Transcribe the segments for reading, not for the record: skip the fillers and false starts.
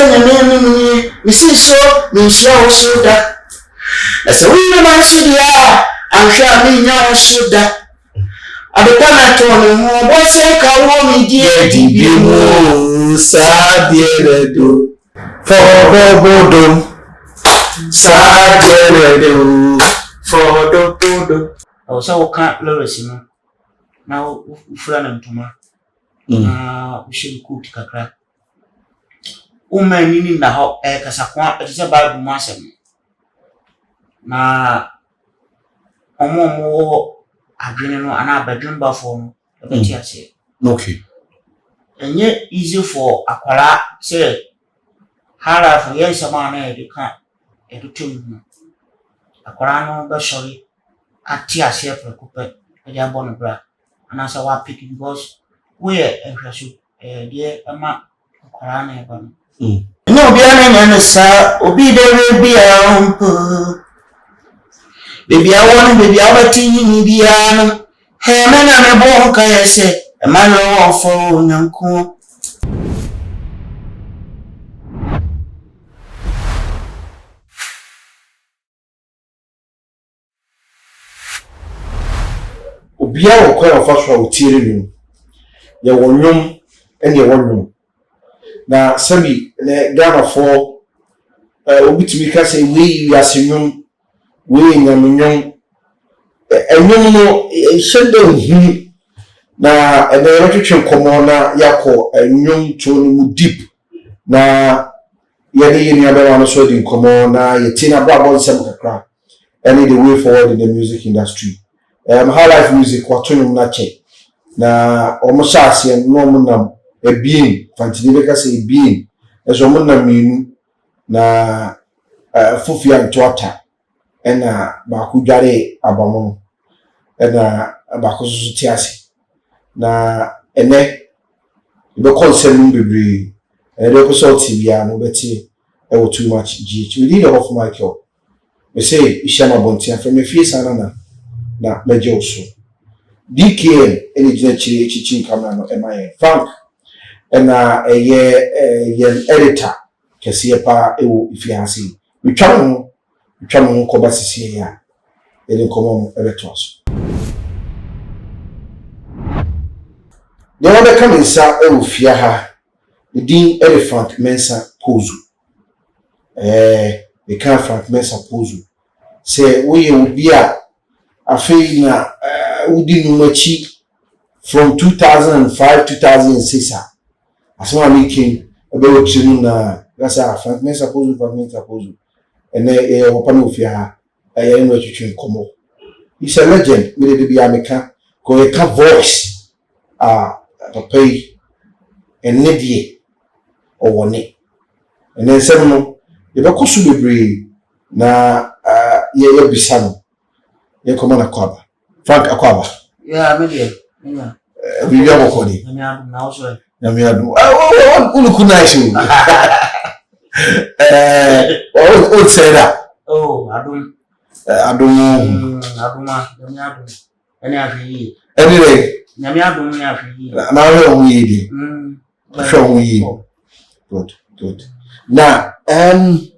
me, Mrs. So, Miss Soda. As a woman, I'm sure me now soda. I the one told him, what's a cow, me dear, DB, sad, do for Bodo. Sajeredo for the Bodo. I was so can't lose, you know. Now, friend and Toma. We should cook Kakra. Woman in the hot air, Casaqua, it is about Massam. Na more adrenaline and our bedroom buffer. Okay. And yet, easy for Aquala, say, Hara for years a man, you can't educate Aquarano, but sorry, at tears here for a couple, and your bonnet bra, and as I was picking because we're a dear Emma Aquarana. No, be an answer, Obi, there will be a baby, I want baby, I want to be a Herman and a bonk, I say, a man of phone and cool. Obia wo kwa afa so otiere nu ye wonwom ene ye wonwom na sabi ne Ghana for obitumi ka say we asenwom we nyamnwom enwom no shede hu na ene retwetwe komo na yakọ enwom to no mu deep na ye ni abewa no so di komo na ye tina bra nsem kakra any the way forward in the music industry. High life music watunum na che na omo shaase no mo nam ebien fantini be ka say ebien eso mo nam minu na fufia ntota ena ba ku dware abamo ena ba ku so tiase na ene be concern bebre ene ko so tibia no beti e wo too much gh we need off Michael we say ishama bontia from me fie sana na mejoso DKN ene jina chichi camera no emaye Frank ena ye editor kese pa ewo ifiansi witwa mo ko basisi ya ene komo ebetos de wona kamisa ewo fia ha din Elephant Mensa Pozu the can Frank Mensa Pozu say we obi a afei na udi numachi from 2005 2006 asoma making about chinu na gasa Frank Mensa Pozu ene opano ofia no twetwe komo he's a legend me de bia meka ko e ka voice papai ene die owone ene nsem no ye bekoso bebre na ye bisa no ye komo na kwaba Frank akwaba yeah me dey yeah we ya bokodi na also na me adu uluku nice o say that adum ene afi anyway nyame adum ne afi na we yi di show yi good na ene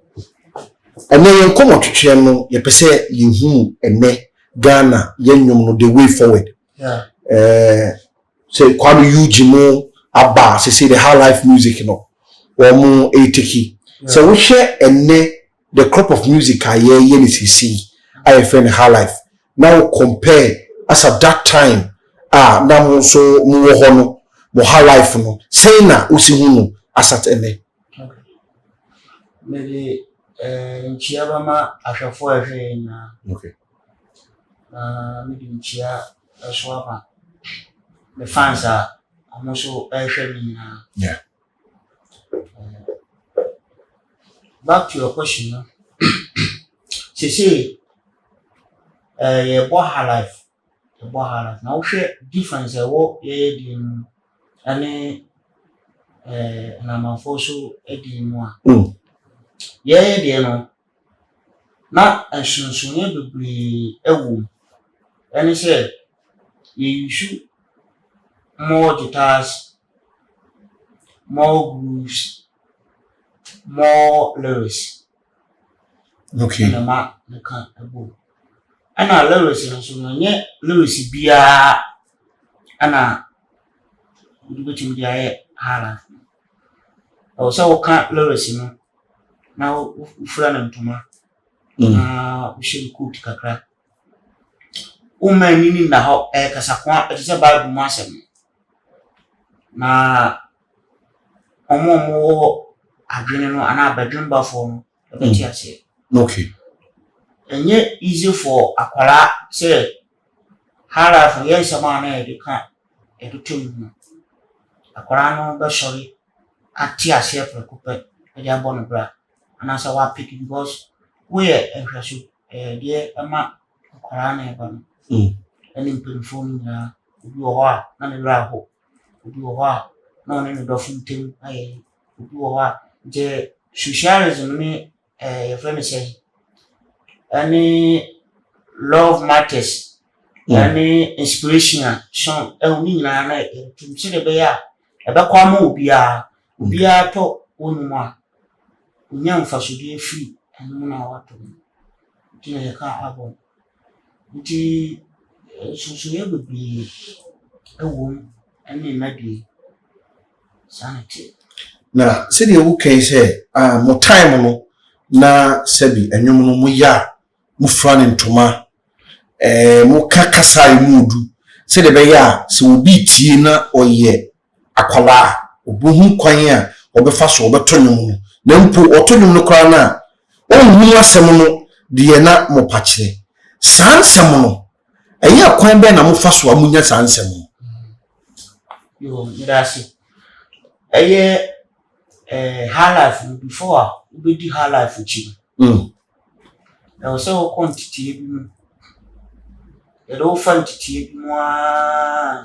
yen komo twetwe no ye pese yehu ene Ghana yenyum no the way forward say kwadu ujimo aba say the high life music no wo etiki so we share ene the crop of music aye ni sisi I friend high life now compare as at that time na mo so mo wo ho no mo high life no say na osihu no asat ene maybe nchiaba ma ahwefo ahwe na okay maybe nchia aswapa the fans are also ahwe na yeah back to your question no say ye bo high life now share difference wo ye di ani na manfoso edi mu a ye di no na ensunsunye bebre ewu any say you should more guitars more blues more lyrics. Okay. And ma the can abo. And our lyrics no so no lyrics bia ana udibetim dia hala. O so wo kan lyrics no na ufura na ntoma. Na ushiri kuti kakra. Nini na ho kasakwa etise Bible mu asem. Na omo adwene no ana bedroom bafo no ebeti ase. Okay. Enye easy for akwara say hala for yen sama na edika edutum. Akwara no be sorry ati ase prekope e ya bono bra. Ana say wa pick because we ehwaso de ama akwara na e ba no. Any phone na obi wo ha na ne ra ho. Obi wo ha na one ne do funtem aye. Obi wo ha je socialism ni your friend say any love matters. Any inspiration song ni na na tum se de be ya e be kwa ma obi a to wonu a nya mfasode free anu na wato ti na ka abo ti so ye bebi ewo ani na de sanity na se de wo kan se mo time no na sebi enwom no mo ya mo fra ne ntoma mo kakasai mudu se de be ya se obi tie na oye akwala obohu kwan a obefa so obeto nwom no na mpo oto nwom no kra na onhu asem no de na mo pache sansem no eya kwan be na mo fa so amunya sansem yo ndasi eye high life before we do high life chi na o se o quantity bi mu e do quantity bi mu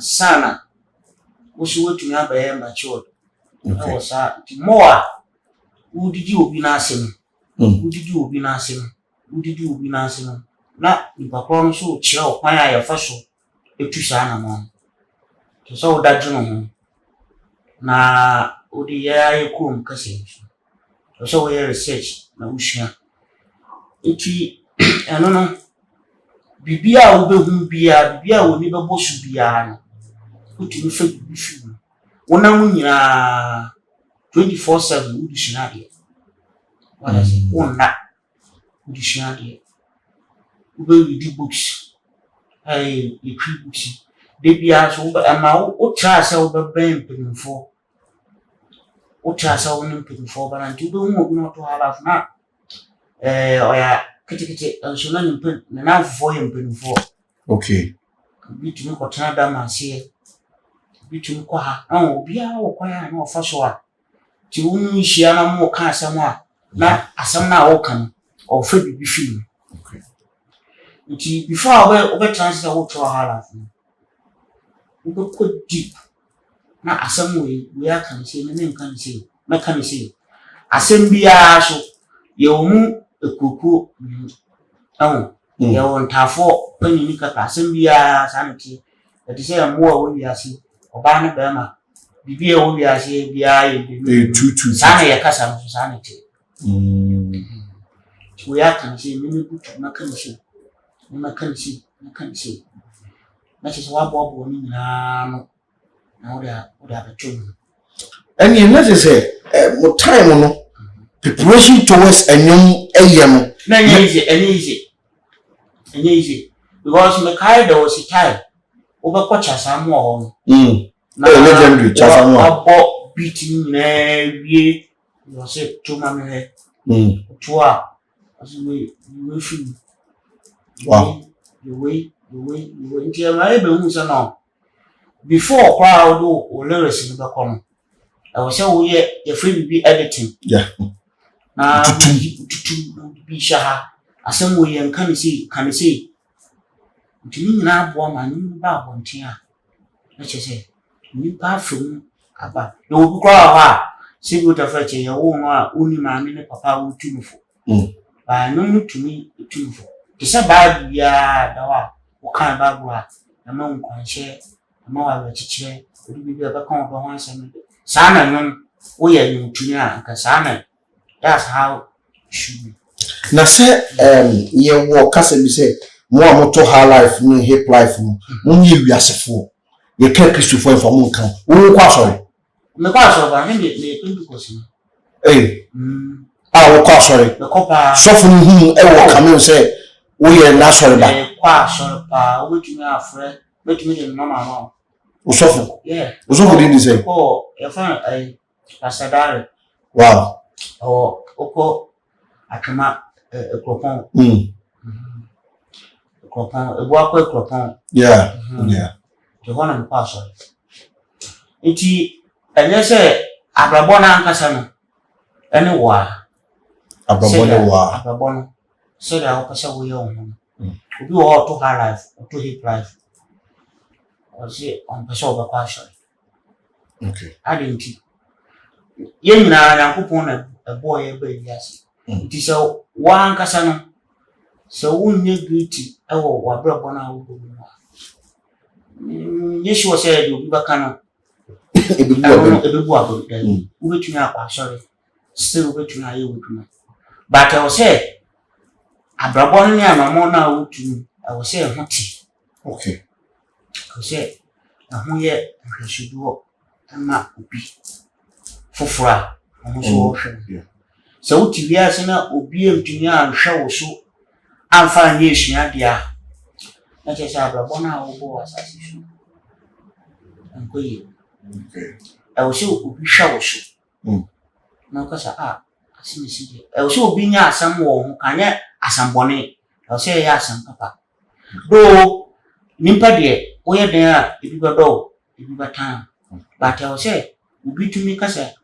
sana wo so wetumi abaye matured na o sa ti more wo didi obi na asem udidi obi na asem na ipakro no so kire okwan a ye fa so etu sa na mo to so da dwuno ho na odi ya yekum kase to so we research na ushia enti eno no bibia wo behun bibia wo ni bebo su bia no utumi fa bibi fi wona mu nyina 24/7 udishina de wala se wona udishina de ube read books you read books de bia so ama o tra se wo be ben penfo o tra se wo nim penfo bana nti ube hu obi no to hala na oya kete so na nim pen na fo yem penfo okay bitumi ko tra da ma se bitumi ko ha obi a wo kwa ya na ofa so a ti wonu hia na mo ka asem a na asem na wo kan o fa bibi fi okay nti before we translate wo to hala we go deep na asem we aka se ne nkan se meka ne se asem bia so ye omu ekuku ye won tafo panini ka asem bia sanity ati se mo wo wiase oba ne be ma bibia wo wiase bia ye bi tutu sana ye kasa no sanity we aka se ne butu meka ne se meka ne se na se wa bobo ni na no na oda betum and you know say mo time no preparation towards enyum no na easy because me kai da was time obekwacha samu ho na legendary chasamu abo beat ni na wie you say to ma me to a as we film wow the way nti ma ebe hu se no before crowd o lyrics ni be kono I was say we ye free be editing yeah na tutu bi shaha asem we yan kan say nti ni na abo ma ni ba bontin a na chese ni pa fun aba no obi kwa ha se go ta fa che ye wo no a oni ma me ne papa wo tumfo ba no mutumi tumfo ti se ba bia da wa wo kan ba bro a na ma nkwanhye na wa wa chichire odi bi ba kan do ho asem sana no wo ye ni mutumi a nka sana That's how it should be. Na say ye wo kasa bi say mo a moto high life ni hip life mo nyi wiasefo ye ka Christopher for mo kan wo kwa sorry Me kwa sorry ba me Pentecost. Wo kwa sorry me kopa so fu hu e wo come say wo ye na sorry ba kwa sorry pa wo tumi afre me tumi de mama ma wo so fu yeah wo so fu dey say oh e fa Pasadare wow oko akama ekropon ekropon ebu akwa ekropon yeah je hona me kwa sorry enti enye se abrabo na ankasa no ene wa abrabo no se da ko se wo ye ho obi wo to high life to hip life o se on pese o ba kwa sorry okay adenti ye nyina Yankopon na ebo ye ba biase nti se wa ankasa no se wo nye greedy ewo wa brabo na wo bo Yesu say do bi baka no ebebu abo dan ubetumi akwa sorry still ubetumi aye woduma but I say abrabo no ya mamo na wotumi I say hoti okay I say ahoye hwehweduo ama obi fofora omo so hwe so wuti wiase na obi emtumi anhwe wo so amfa nye esua dia na che sa abrabo na wo bo asase so ankoyi okay I say obi hwe wo so na ko sa asimisi dia I say obi nya asam wo ho kanye asambone I say ya asam papa do nimpa de wo ye den a ebi godo ebi batan but I say obi tumi kasa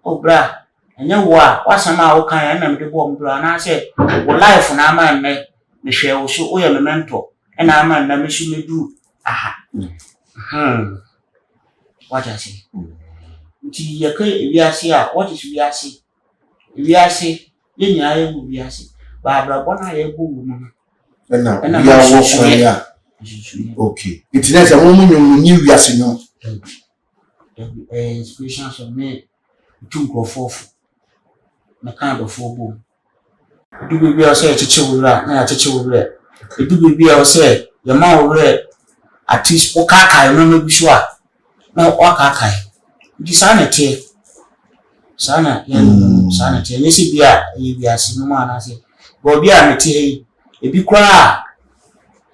obra anya wo a wasama wo kan na me de bo mbra na say wo life na ama me hwe wo so wo ye memento na ama na me su medu what I say nti ye ka wiase a what is wiase ye nya ye bu wiase ba abrabo na ye bu mu na ya wo so ya okay internet mo mu nyi wiase nyo inspiration so me tunko fofu na kind of fofu du bibi o say chiche wura na ya chiche wura du bibi o say ye ma wura artist o kaka no bi so a na o kaka di sana tie sana sana tie ni si bia ye bia si no ma na se go bia me tie ebi kwa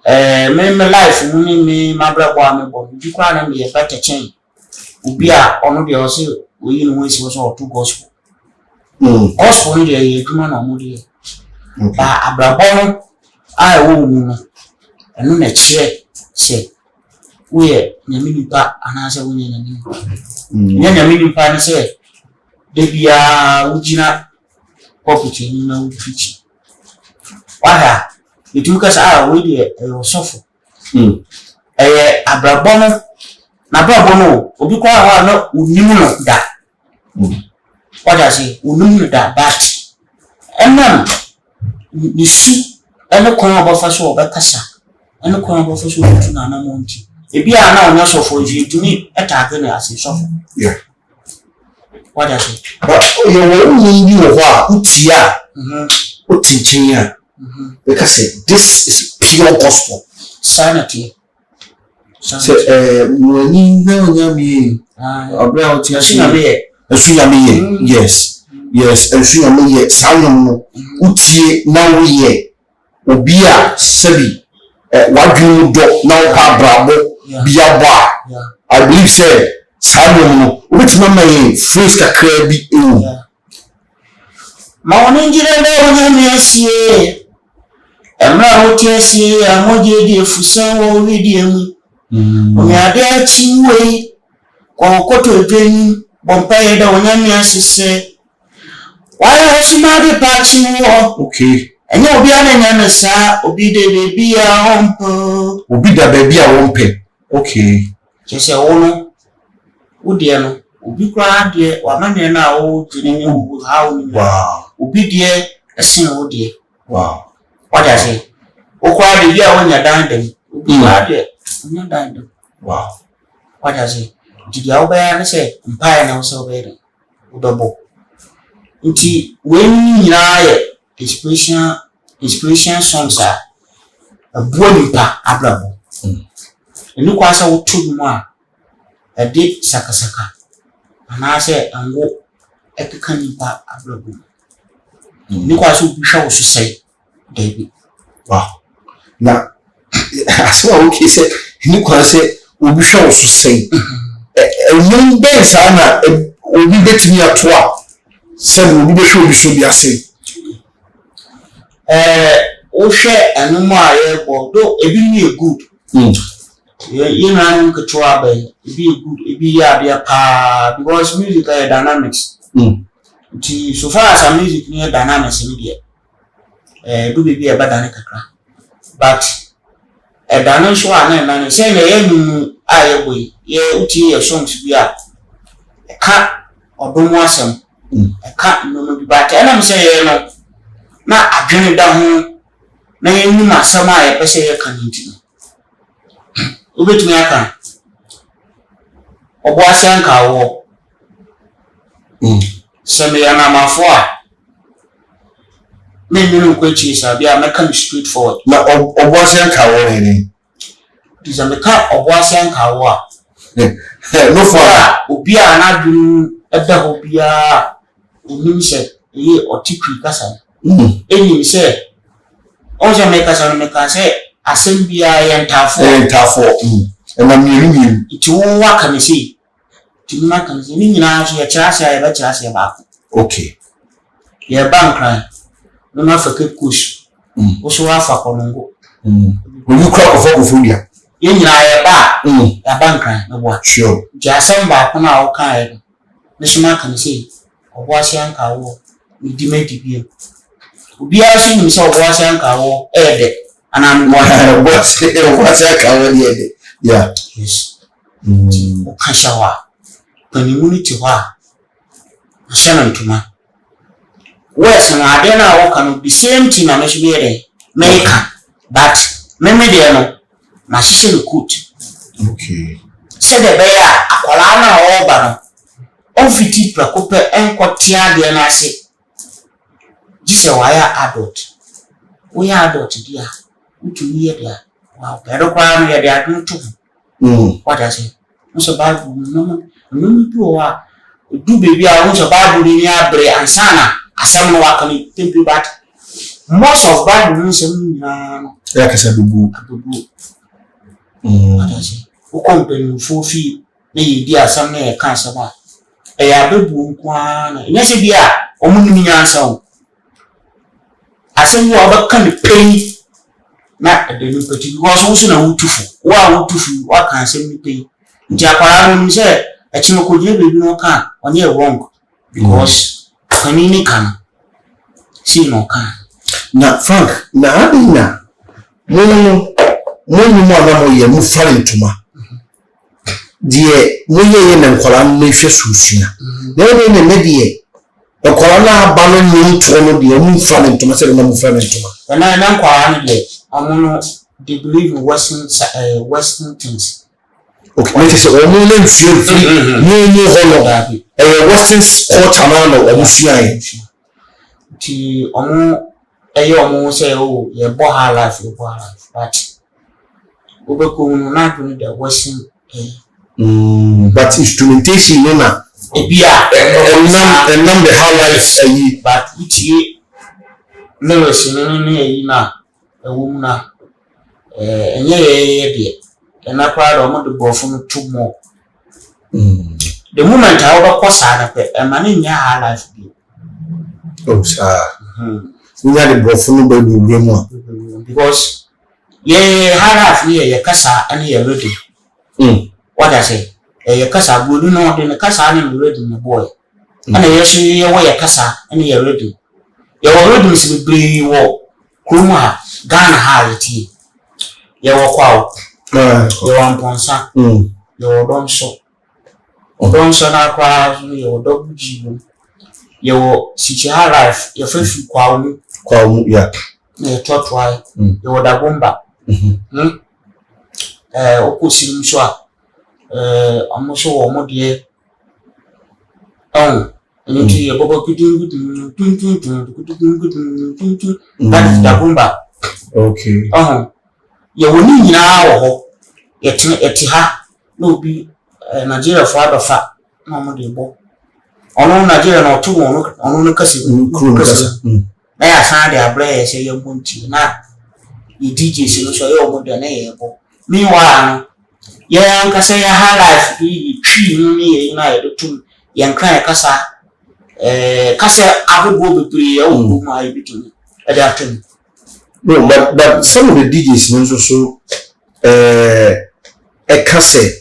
me life mu ni me mabra kwa me bo di kwa na me ye better change obi a ono de o se oyi no wesi so to gospel gospel ni de ye duma na mo de ba abrabo no a wo mu no eno na kire se we nyame nipa anase wo nyame nipa nyame nipa ne se de bia ugina popiti ni na ufichi waya ituka sa we de sofo abrabo no na abrabo no obi kwa ha na unimu no da wada se unimu da but enam ni su ene kwa obafa so obekasa ene kwa obafa so otu na na monti ebi a na onyo sofo ji tumi etake na ase sofo yeah what I say but you will need you wa utia utinchin ya because this is pure gospel sanity so woni na onyame abra utia shi esu ya me yes esu ya me sanum no utie na wo ye obi a sabi wadwun do na wo ka brabo bia boa I believe say sanum no obitima mai phrase kakra bi ewu ma woni njire na onyame asie emra wotie asie amoje di efusan wo widie mu omi ade achi we kwa koto edwenu bompa da onyame asese why hosima de pachi wo okay enye obi ananya na sa obi de bebi a hompo obi da bebi a wompe okay kese wono wodie no obi kwa de wamane na wo tini wo how ni wow obi de esin wodie wow what I say okwa de bia wonya dandem obi kwa de wonya dandem wow what I say did you obey na say empire na so obey udabo nti when nyina inspiration songs a abuo nipa abrabo eni kwa sa woto mu a ade sakasaka anaasɛ ango ekeka nipa abrabo ni kwa so bihwa wo so sai dabi wow na aso okay say ni kwa say obi hwa wo so sai enum ben sa na obi betimi ato a say obi behwe obi so bi ase o hwɛ anum a yɛ bɔ do ebi ni good you know nketwa ba ebi good ebi ya bia pa because music is dynamics nti so far as music ni dynamics ni dia do baby e bada ne kakra but dana so ana na say na ye nu aye boy ye uti ye songs bi a ka odomo asem ka no bi but ana me say ye no na adwene da ho na ye nu asem a ye pese ye kan nti obetumi aka obo asan ka wo seme ya na mafo a me nunu kwachi sabi a meka straight forward na obo asan ka wo ne dizameka obo asan ka wo a no for obi a na dun eda ho bia onim se ye otikri kasa enim se onje meka sa no meka se asem bia ye ntafo na mienu ti wo wa kan se ti ma kan se ni nyina so ye kyerase ya ba kyerase ba okay ye bankran no na fa kush wo so wa fa konongo you crack of ofudia ye nyina ye ba ya bankran no bo sure jasem ba ko na wo kan ye ne so ma kan se obo asian ka wo ni di me di bi obi a so ni se obo asian ka wo de anam wa what ka wo de yeah yes o kan shawa community wa ashana ntuma wes na ade na wo kan the same thing na me so be there make but me dey no na shishiri coat okay se de be ya akola na wo ba no on fiti prakope enkotia de na ase jise wa ya adult we ya adult dia utumi ye dia wa pero kwa no ye dia tuntu what I say so Bible no bi wa do baby a won so Bible ni abre ansana asam no wa kan tempi but most of Bible no so na no ya kasa dubu what I say o company fofi na ye di asam na ye kan asama ya bebu nkwa na nya se bia o mu ni nyansa o asem wo ba kan pay na de ni peti because wo so na wutufu wa wutufu wa kan asem ni pay nti akwara no se echimo kodie bebi no kan onye wrong because kanini kan si no kan na Frank na adina mo na mo ye mu fare ntuma die mo ye na nkola no hwe susua na ne die nkola na ba no nto no die mu fare ntuma se na mu fare ntuma na nkola no de amono they believe in western things okay me say o mo na free no holo western culture na o musua yi ti omo omo say o ye bo ha life but obeko no na do the western but instrumentation no na ebia enam the how life yi but utie lyrics no yi na ewum na enye ye de na kwara o mo de bofo no to mo the moment I over kosa na pe e ma nya ha life bi oh sir nya de bofo no ba du mu because ye ha life ye kasa ani ye ready what I say ye kasa bodu no de kasa ani ready no boy ana ye so ye wo ye kasa ani ye ready ye wo ready si be wo kuma Ghana ha yeti ye wo kwa ye wo amponsa ye wo domso na kwa ye wo dobuji ye wo sichi ha life ye fefu kwa mu ya ye totwai ye wo dagomba okosirim so a amoso wo mo de into your bubble that is the rumba. Okay. You will need now Etiha no be Nigeria father fat no de bo. Ono Nigeria no two ono kasi na ya san de abre say you bunti na the DJs no so you mo de na ye bo. Meanwhile yeah anka say ya high life be tree no me na ye do tum yan kan kasa kasa abubuwa bebree ya wo ma ye bitu e dey atem. No, but some of the DJs also a cassette.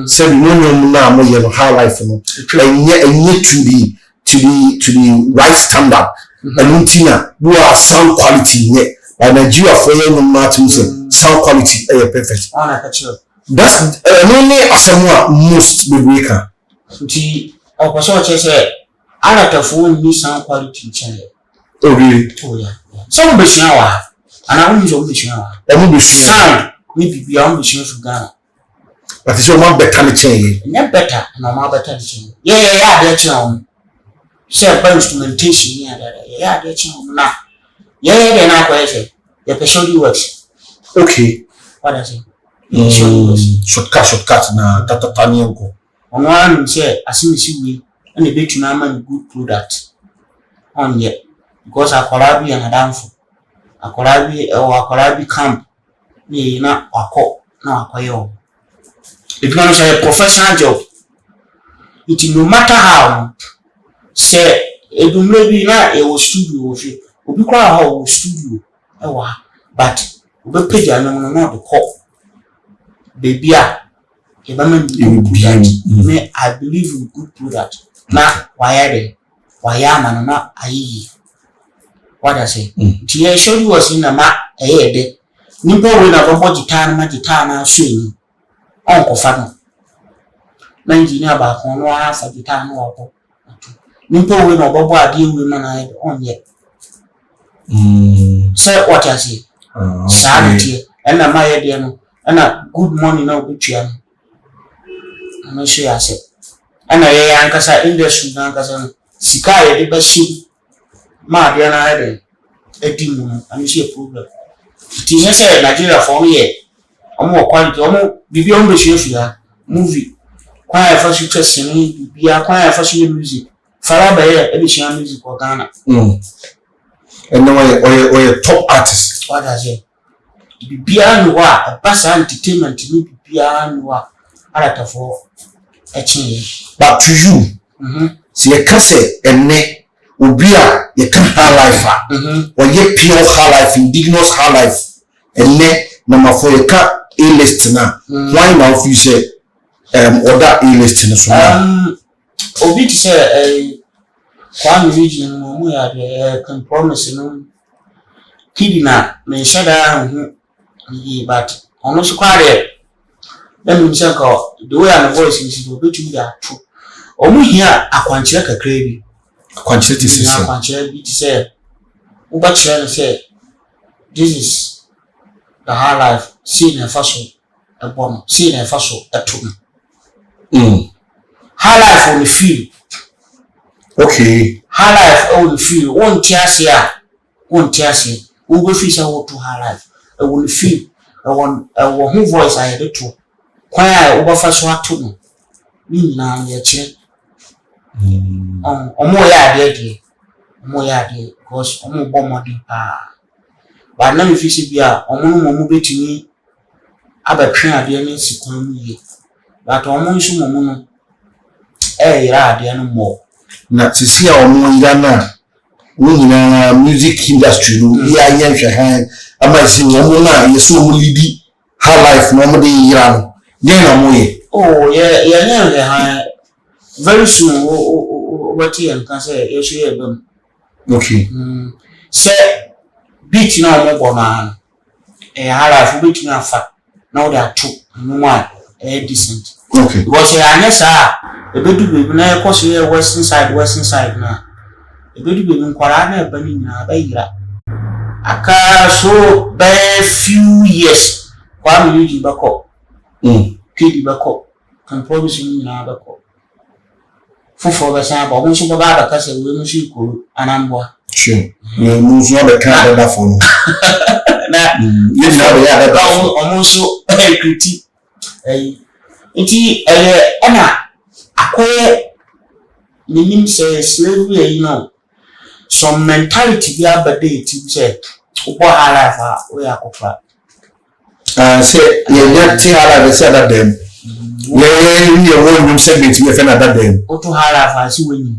So we know now more you high life no. And yet to the right standard. And untina who are sound quality yet. Like Nigeria for young Martin sound quality perfect. That's only someone most the breaker. The opportunity say I like to phone me sound quality channel. Oh really? Oh yeah. Some be sure and I won't be sure. That will be sound maybe beyond the sure for Ghana. But it's one better change. Not better, no more better change. Yeah, that's on. Say by instrumentation, yeah, that's on now. Yeah, they're not quite the special works. Okay. What I say? Shortcut na tatani yanko. On one say, as soon as you will, and a bit to man good product. On yet, because I collabi and a downfall. A collabi camp. Yeah, not a cop, no, a it becomes a professional job. It no matter how say it maybe not a studio of it. We call our studio, but we pay the not the call. Baby, if I mean, I believe in good product. Now, why are they? Why am I not? What I say? Tia show you was in a map a day. Nimpo win a robot gitana swing. Uncle Fano. Na engineer back on one half of the time or Nimpo win or Bobo deal women I on yet. Say what I say. Sanity and a my idea and a good money no good chair. I'm not sure I said. And a Yankasa industry Nankasa Sikai the best ship. Ma Diana a demon and you see a problem. Tina said Nigeria for me. More quality, beyond the chef movie. Quite first you trust in me, be a quiet first music. Farah by edition music for Ghana. And now or a top artist. What I say? Be beyond what a bass entertainment to me beyond what I for a change. But to you, see a cassette and neck will be a high life, or yet pure high life, indigenous high life, and neck number 4 a cat. A-list now. Why now if you say other A-list in so Obi to say Kwame region we are the can promise no kidina me shada but almost quite let me say the way and voice is to be to that true. Omu here akwanchire kakra bi. Akwanchire ti say. Akwanchire bi ti say uba chire say this is the high life. See na faso a bomb, see na faso a tum. High life on the field. Okay. High life on the field. One tiasia. We will fish out to high life. I will feel. I want who voice I had to. Why over faso a tum. Me na ya che. Omo ya de. Omo ya de. Because omo bomb di pa. But now if you see bia omo betimi abetwe ade ne sikon ye but omo nso momo no yira ade no mo na sisi a omo yira na wo nyina music industry no ya hwe han ama si omo na yeso mo lidi high life no mo de yira no den na mo ye yeah nya han very soon what you can say you should them okay say beat na mo bo na high life beat na fa now there are two one decent okay because anyesa e bedu bebi na ekoso ye western side na e bedu bebi nkwara na eba ni na ba yira aka so by few years kwa mi yuji bako kidi bako can promise me na bako foforo be san ba mo so ba ka se we mu shi ko anamboa sure no mu so be kan da for no na you know be ya da omo so equity nti ana akoye minim say slavery some mentality bi abade ti say ubo halafa we akofa say ye ti halafa say that them ye won you segment ye fe na that them oto halafa si wenyi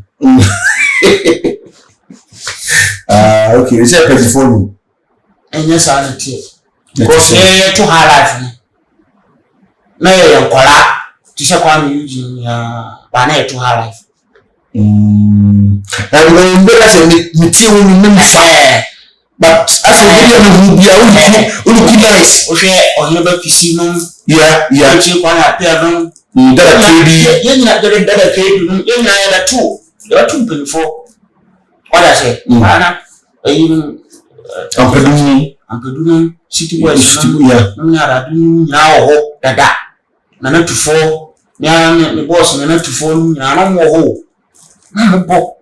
okay you say pay for me enya sanity because ye to halafa na ye nkola ti se kwa mi yuji ya ba na ye to halafa and when you say me ti won me but as a video no be a nice o she o no ba kisi no yeah ti kwa na pe no that KD ye na that KD no ye na ya two there are two before what I say ana ampedunu city boys no na radu na ho dada na na tufo na boss na tufo na na mo ho na bo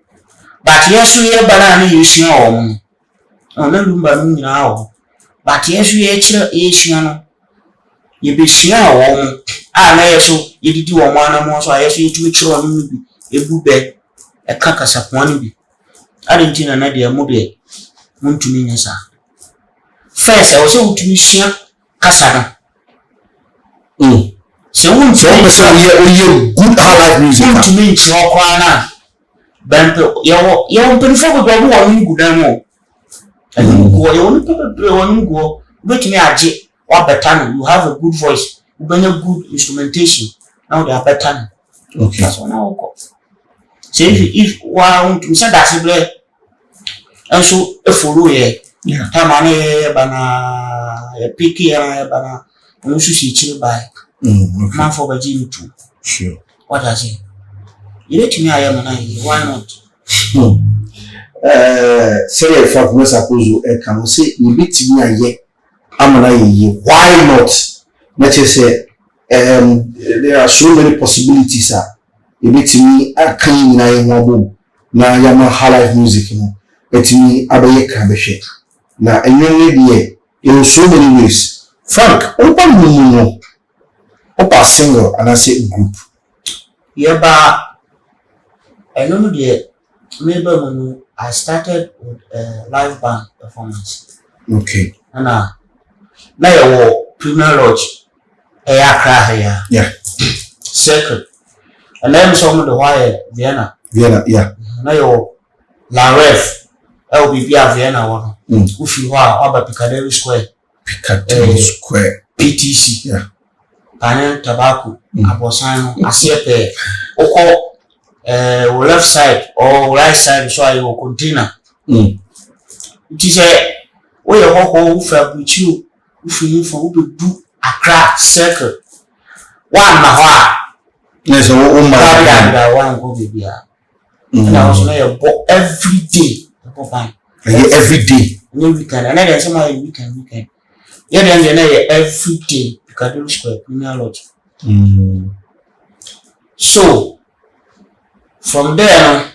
but yesu ye bana ni yesu o na lumba no nyina ho but yesu ye kire yesu no ye be shia wo na yesu ye didi wo mana mo so yesu ye tumi kire wo no bi ebu be e kakasa pon bi adentina na de mo de muntumi nyesa first I was able to share kasa no so won so we good life music to me nchiro kwa na bampe yo mpelifo go do wo ngu dan mo go yo ni pepe wo ngu betimi age wa better you have a good voice you bring a good instrumentation now they are better okay that's one go so if wa to say that simple and so e follow ye tamane bana e piki ya bana no sushi chiri bai okay man for baji too sure what I say you let me I am na why not say if I suppose e can say you bit me aye amana ye why not let us say there are so many possibilities you bit me akan na ye wabo na yama live music no etimi abaye ka behwe na enwene de in so many ways Frank opa mumu opa single and I say group yeba eno de maybe when I started with a live band performance okay na yo Premier Lodge Accra here yeah second and then some of the why Vienna yeah na yo La Ref LBB Vienna one ufi wa aba Piccadilly Square PTC yeah Panen Tobacco Abosan Asiepe oko left side or right side so I will container it is we ho fa buchu ufi for do Accra circle one na ho yes o ma one go bibia and I was no every day every day no weekend and then some weekend yeah then every day Piccadilly Square Premier Lodge so from there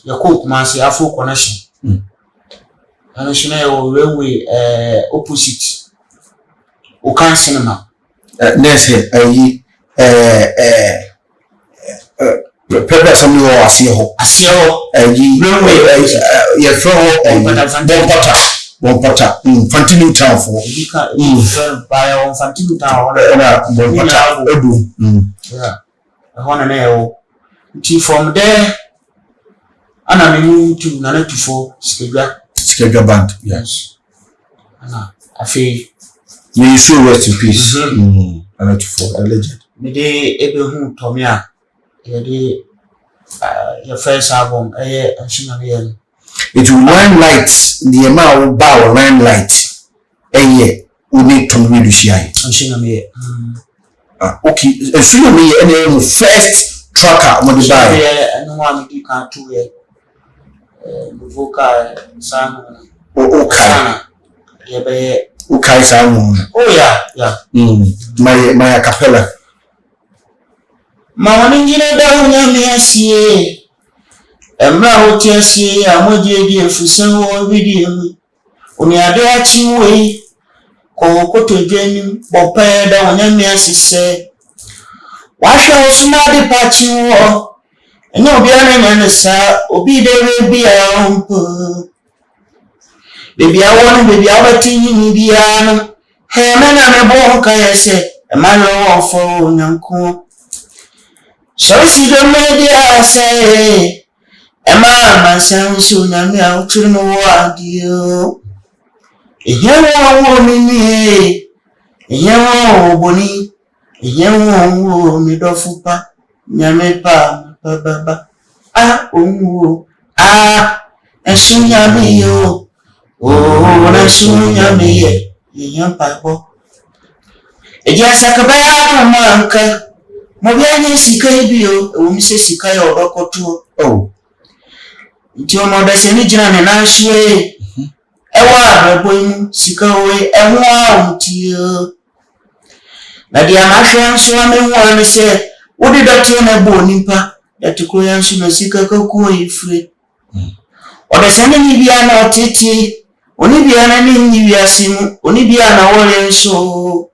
you cook Kumasi Afro Connection and so now railway opposite Okan Cinema next Pepe somebody or Asio yeah from one potter Fantini town for by on Fantini town yeah one and from there and I moved to Nana to 4 schedule band yes I feel may you so rest in peace Nana to 4 the legend me de ebe hu Tomia your first album it will limelight the amount bow limelight we need to read okay so me and first tracker on the buy no one you can do vocal sound okay sound oh yeah my a cappella ma woni nyina da wonya me asie emra woti asie amoje di efusan wo bidi mu oni ade achi we ko dwani bopa da wonya me asise wa hwe wo suma de pachi wo enya obi ana nya sa obi de bi a ompo bebi awon bebi awati ni bia no he mena me bo ka yese e ma no fo nyanko so si do media say e ma san so na me a uturu no adio e wo ni e wo boni e wo mi do fupa nyame pa baba onwo esu nyame yo na sunya meye yan paibo eja sakabaya manka mo bianye sika bio o mi se sika ya odokoto nti ono da se ni jina ne na hwe ewa abebo mu sika we ewa onti na dia na hwe nso amehu ane se wodi dɔte na bo nipa datikro ya nso na sika kakuo ifre oda se ni bia na otete oni bia na ni nyi asimu oni bia na wole nso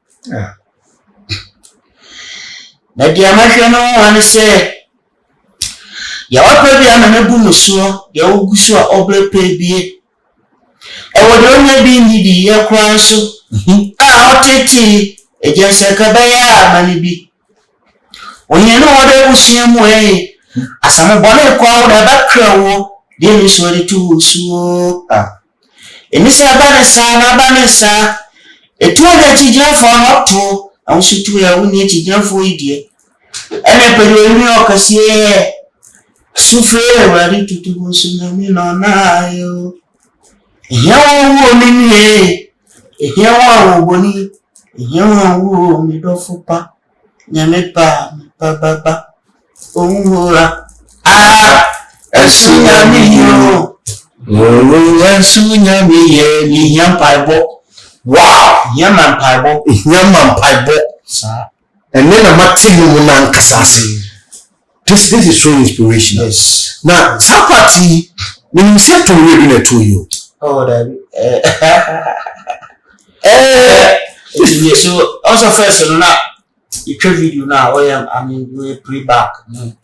na dia mahwe no ane se ya wapa bia na nabu muso ya wuguso a oblepe bie e wodo nya bi ndidi ya kwa nso otete ejense kabaya mani bi onye no wodo busia mu asamu bone kwa wodo bakra wo de ni so de tu so enisa banesa etuoja tijafo hapo awusutu ya wuni tijafo idie ene pelu mi okasie sufre wari tutugo sunami no nayo yawo mini yawo boni yawo mi do fupa nyame pa baba onwura esunyami yo sunya me ni yan paibo wow yaman paibo sa and then I'm acting na nkasase this is so inspirational. Yes. Now sapati when say to read na to you that so also first na you try video now I mean we pre back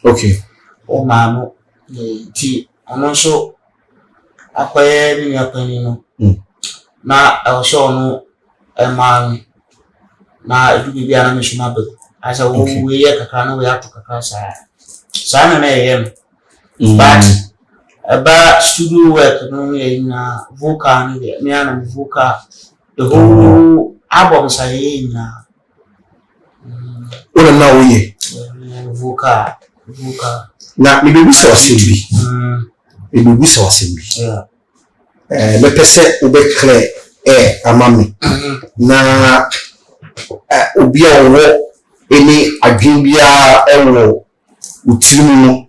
okay o mamo ti ono so akwaye ni yapani no na also no man na edubi bia na mesuma be asa wo we ye kakra na we atoka sa na yem but about studio work no na vocal ni me ana vocal the whole album say na na we vocal na me be so asembi ebi so asembi me pese obekre amami na obi owo eni adwen bia ewo utirimu no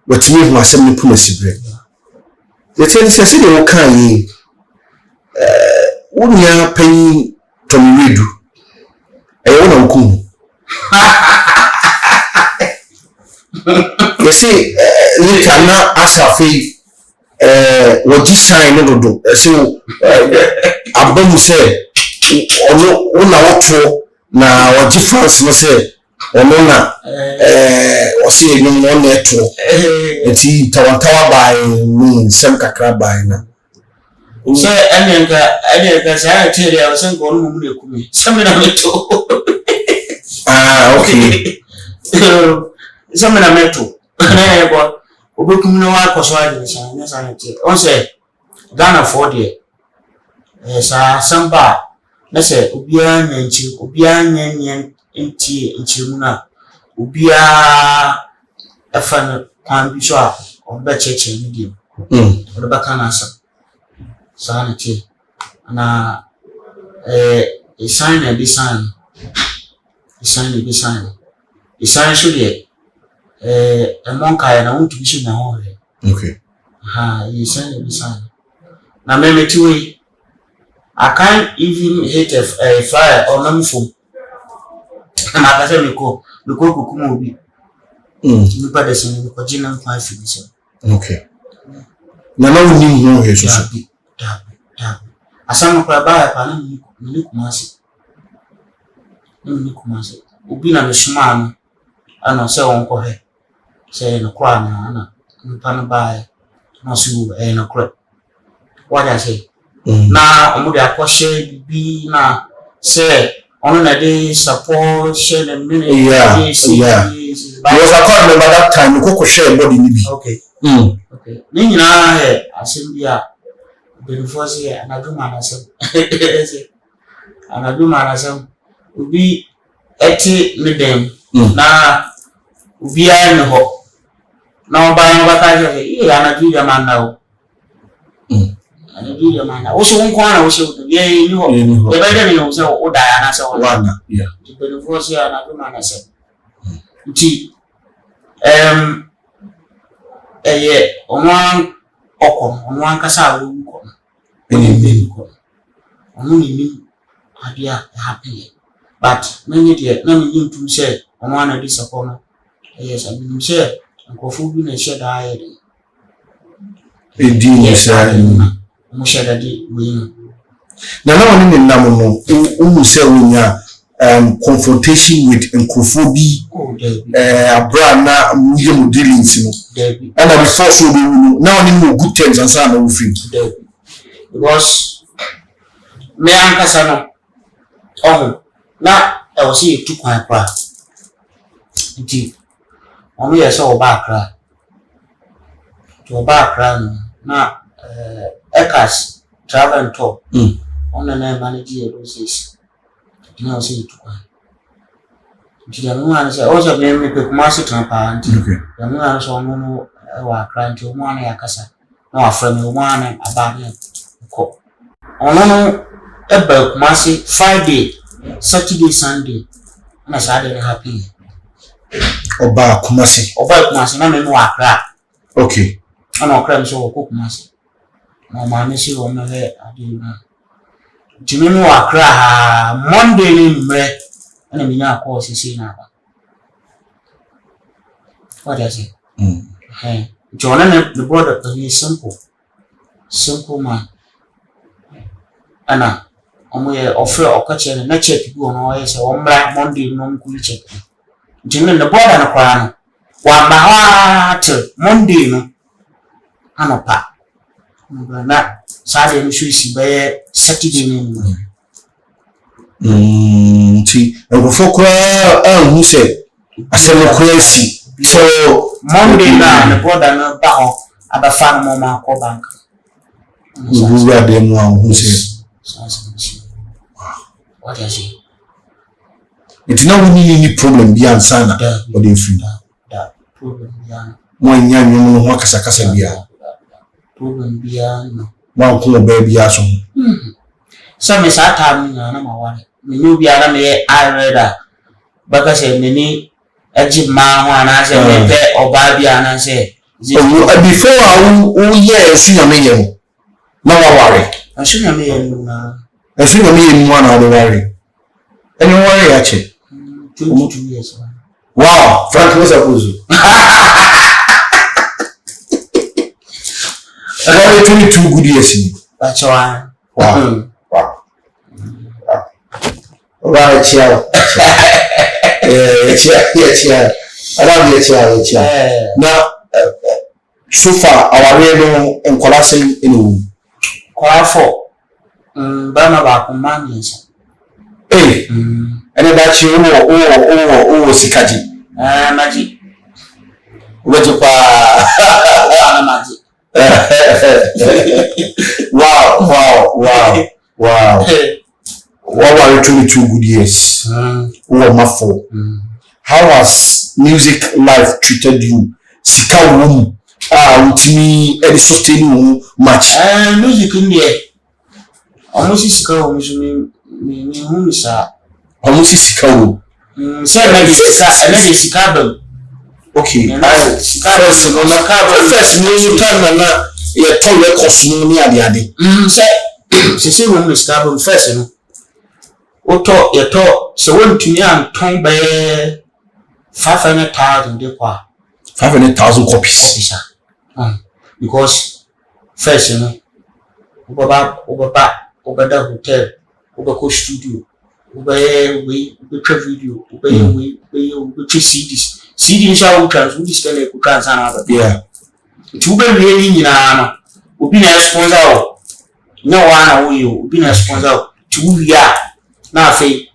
watimi hu asem ne puma sibre yete se de wo kan yi wonya pan tomiredu wo na wukum yesi litana asafi what you sign no do so abamu say ono una woto na waji France no say ono na o say no no neto eti tawantawa by me sem kakra by na so enenka say tell ya sen ko no mu ne kumi sem na meto okay sem na meto na yebo obekum no wa koso ade sa nti on say Ghana for there sa samba na say obia nyanchi obia nyanyen nti na obia afan kwan bi so a oba cheche ni dim oba kana sa nti na design so there monka na want to be na ho okay design na me tiwe I can't even hit a fire or no phone. Na kase miko kukumu bi. nipa da se ni ko gina nkwa afiri so okay na na woni ho he so da asama kwa ba pa na ni kumase obi na meshuma no ana se won ko he se no kwa na ana nipa no ba na so no kwa what I say na omude akoshe bibi na se ono na dey support share the minute yeah because I can't remember that time ko share body ni bi okay ni nyina he asembia benforce anaduma na sem obi eti medem na obi an ho na oba yan baka je anaduma man na o anaduma man na o so nko na o so ye ni ho e ba de ni o so o da ya na se o wana yeah benforce anaduma na sem ti eye onwan onwan kasa wo ko onu ni adia happy but many dey na me yin say onwan na disappoint yes I mean say nkofu bi na share da aye e di ni say mo share da di we na woni ni nam no o say wonya confrontation with nkrophobia abra na mu dealings no and before so be now ni no good terms and say na we feel because me ankasa no na e wo se tu kwan kwa nti omo ye so oba akra no na ekas travel and tour on na manage your business na o se tu kwan nti ya no an se o so me pe kuma se tan pa nti ya no an so mo no wa akra nti o mo an ya kasa na wa fra me o mo an aba ne ko ono no eba kuma se Friday Saturday Sunday na Saturday happy oba kuma se na me no akra okay ana okra me so ko kuma se na ma me se o me he ade na jimi no akra Monday ni mre na me nya ko sisi na ba what does it hey John and the brother is simple man ana omo ye offer okache na check bi ono ye se omra Monday no mku check jimi the brother na kwa no wa ma ha till Monday no anopa na Saturday no should be Saturday no ti engofo kwa hu se aselo kwesi so Monday na the brother na ba ho abafa no ma ko bank we are dem hu se what is it it's now we need problem bi ansana or dey free that problem ya mo nya nyum no ho kasa bia problem bia no ma ko ba bia so so me sa time na ma ware me ni bia na me I read baka se me ni eji ma ho ana se me pe oba bia na se before I yes you me yem na wa ware asu na me yem na asu na me yem na wa ware any worry ya che 22 years wow Frank was supposed about 22 good years that's why wow right ciao yeah around the ciao now so far our real in collapsing in call for bana ba ko manisa and that you sikaji maji weje pa maji wow what were 22 good years how has music life treated you sika wom utimi e sustain much music in there almost sika wom so me hu sa almost sika wom say na sika ba okay first no na ka ba first no time na ye to records no ni ade say wom sika ba first no oto yeto se wontumi anton be 500,000 de kwa 500,000 copies. Because first, you know, Ubaba, hotel, Ubako studio, we video, we CDs. CDs shall transfer. Yeah. To be really in a sponsor. No one will be a sponsor. 2 years. Now, say,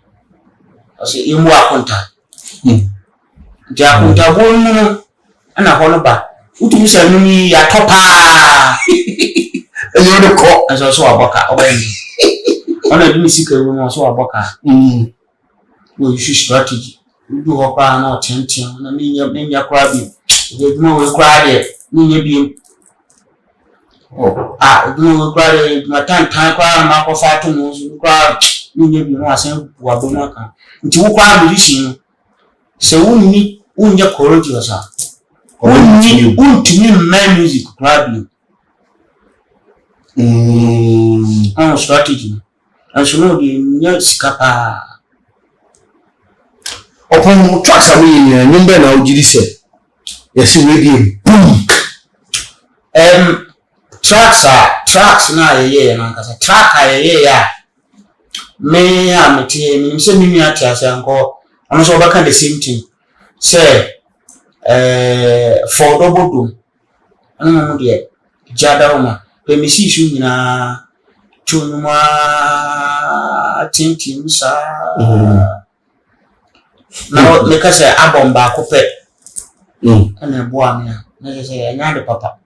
I say, you more contact. Japunta bono ana honoba utu se numi ya topa eyo de ko aso so aboka obayi ona dumi sika wu no so aboka we use strategy do hopa na otenten na menya kwa bi de duma we kwa de menya bi duma we kwa de duma tan kwa ma ko fa to no so kwa menya bi no asen wa do na kan nti wo kwa bi shi se wunni unja courageous untimi man music club strategy and so no the nya skapa upon tracks are number na ojiri se yes we boom tracks na ye na kasa track ye ya me amete me se mimi atiase anko ono so baka the same thing say for double dome anu de jada uma pe mi si su nyina tunuma tintim sa na me ka say album ba ko pe ana bo amia na say anya de papa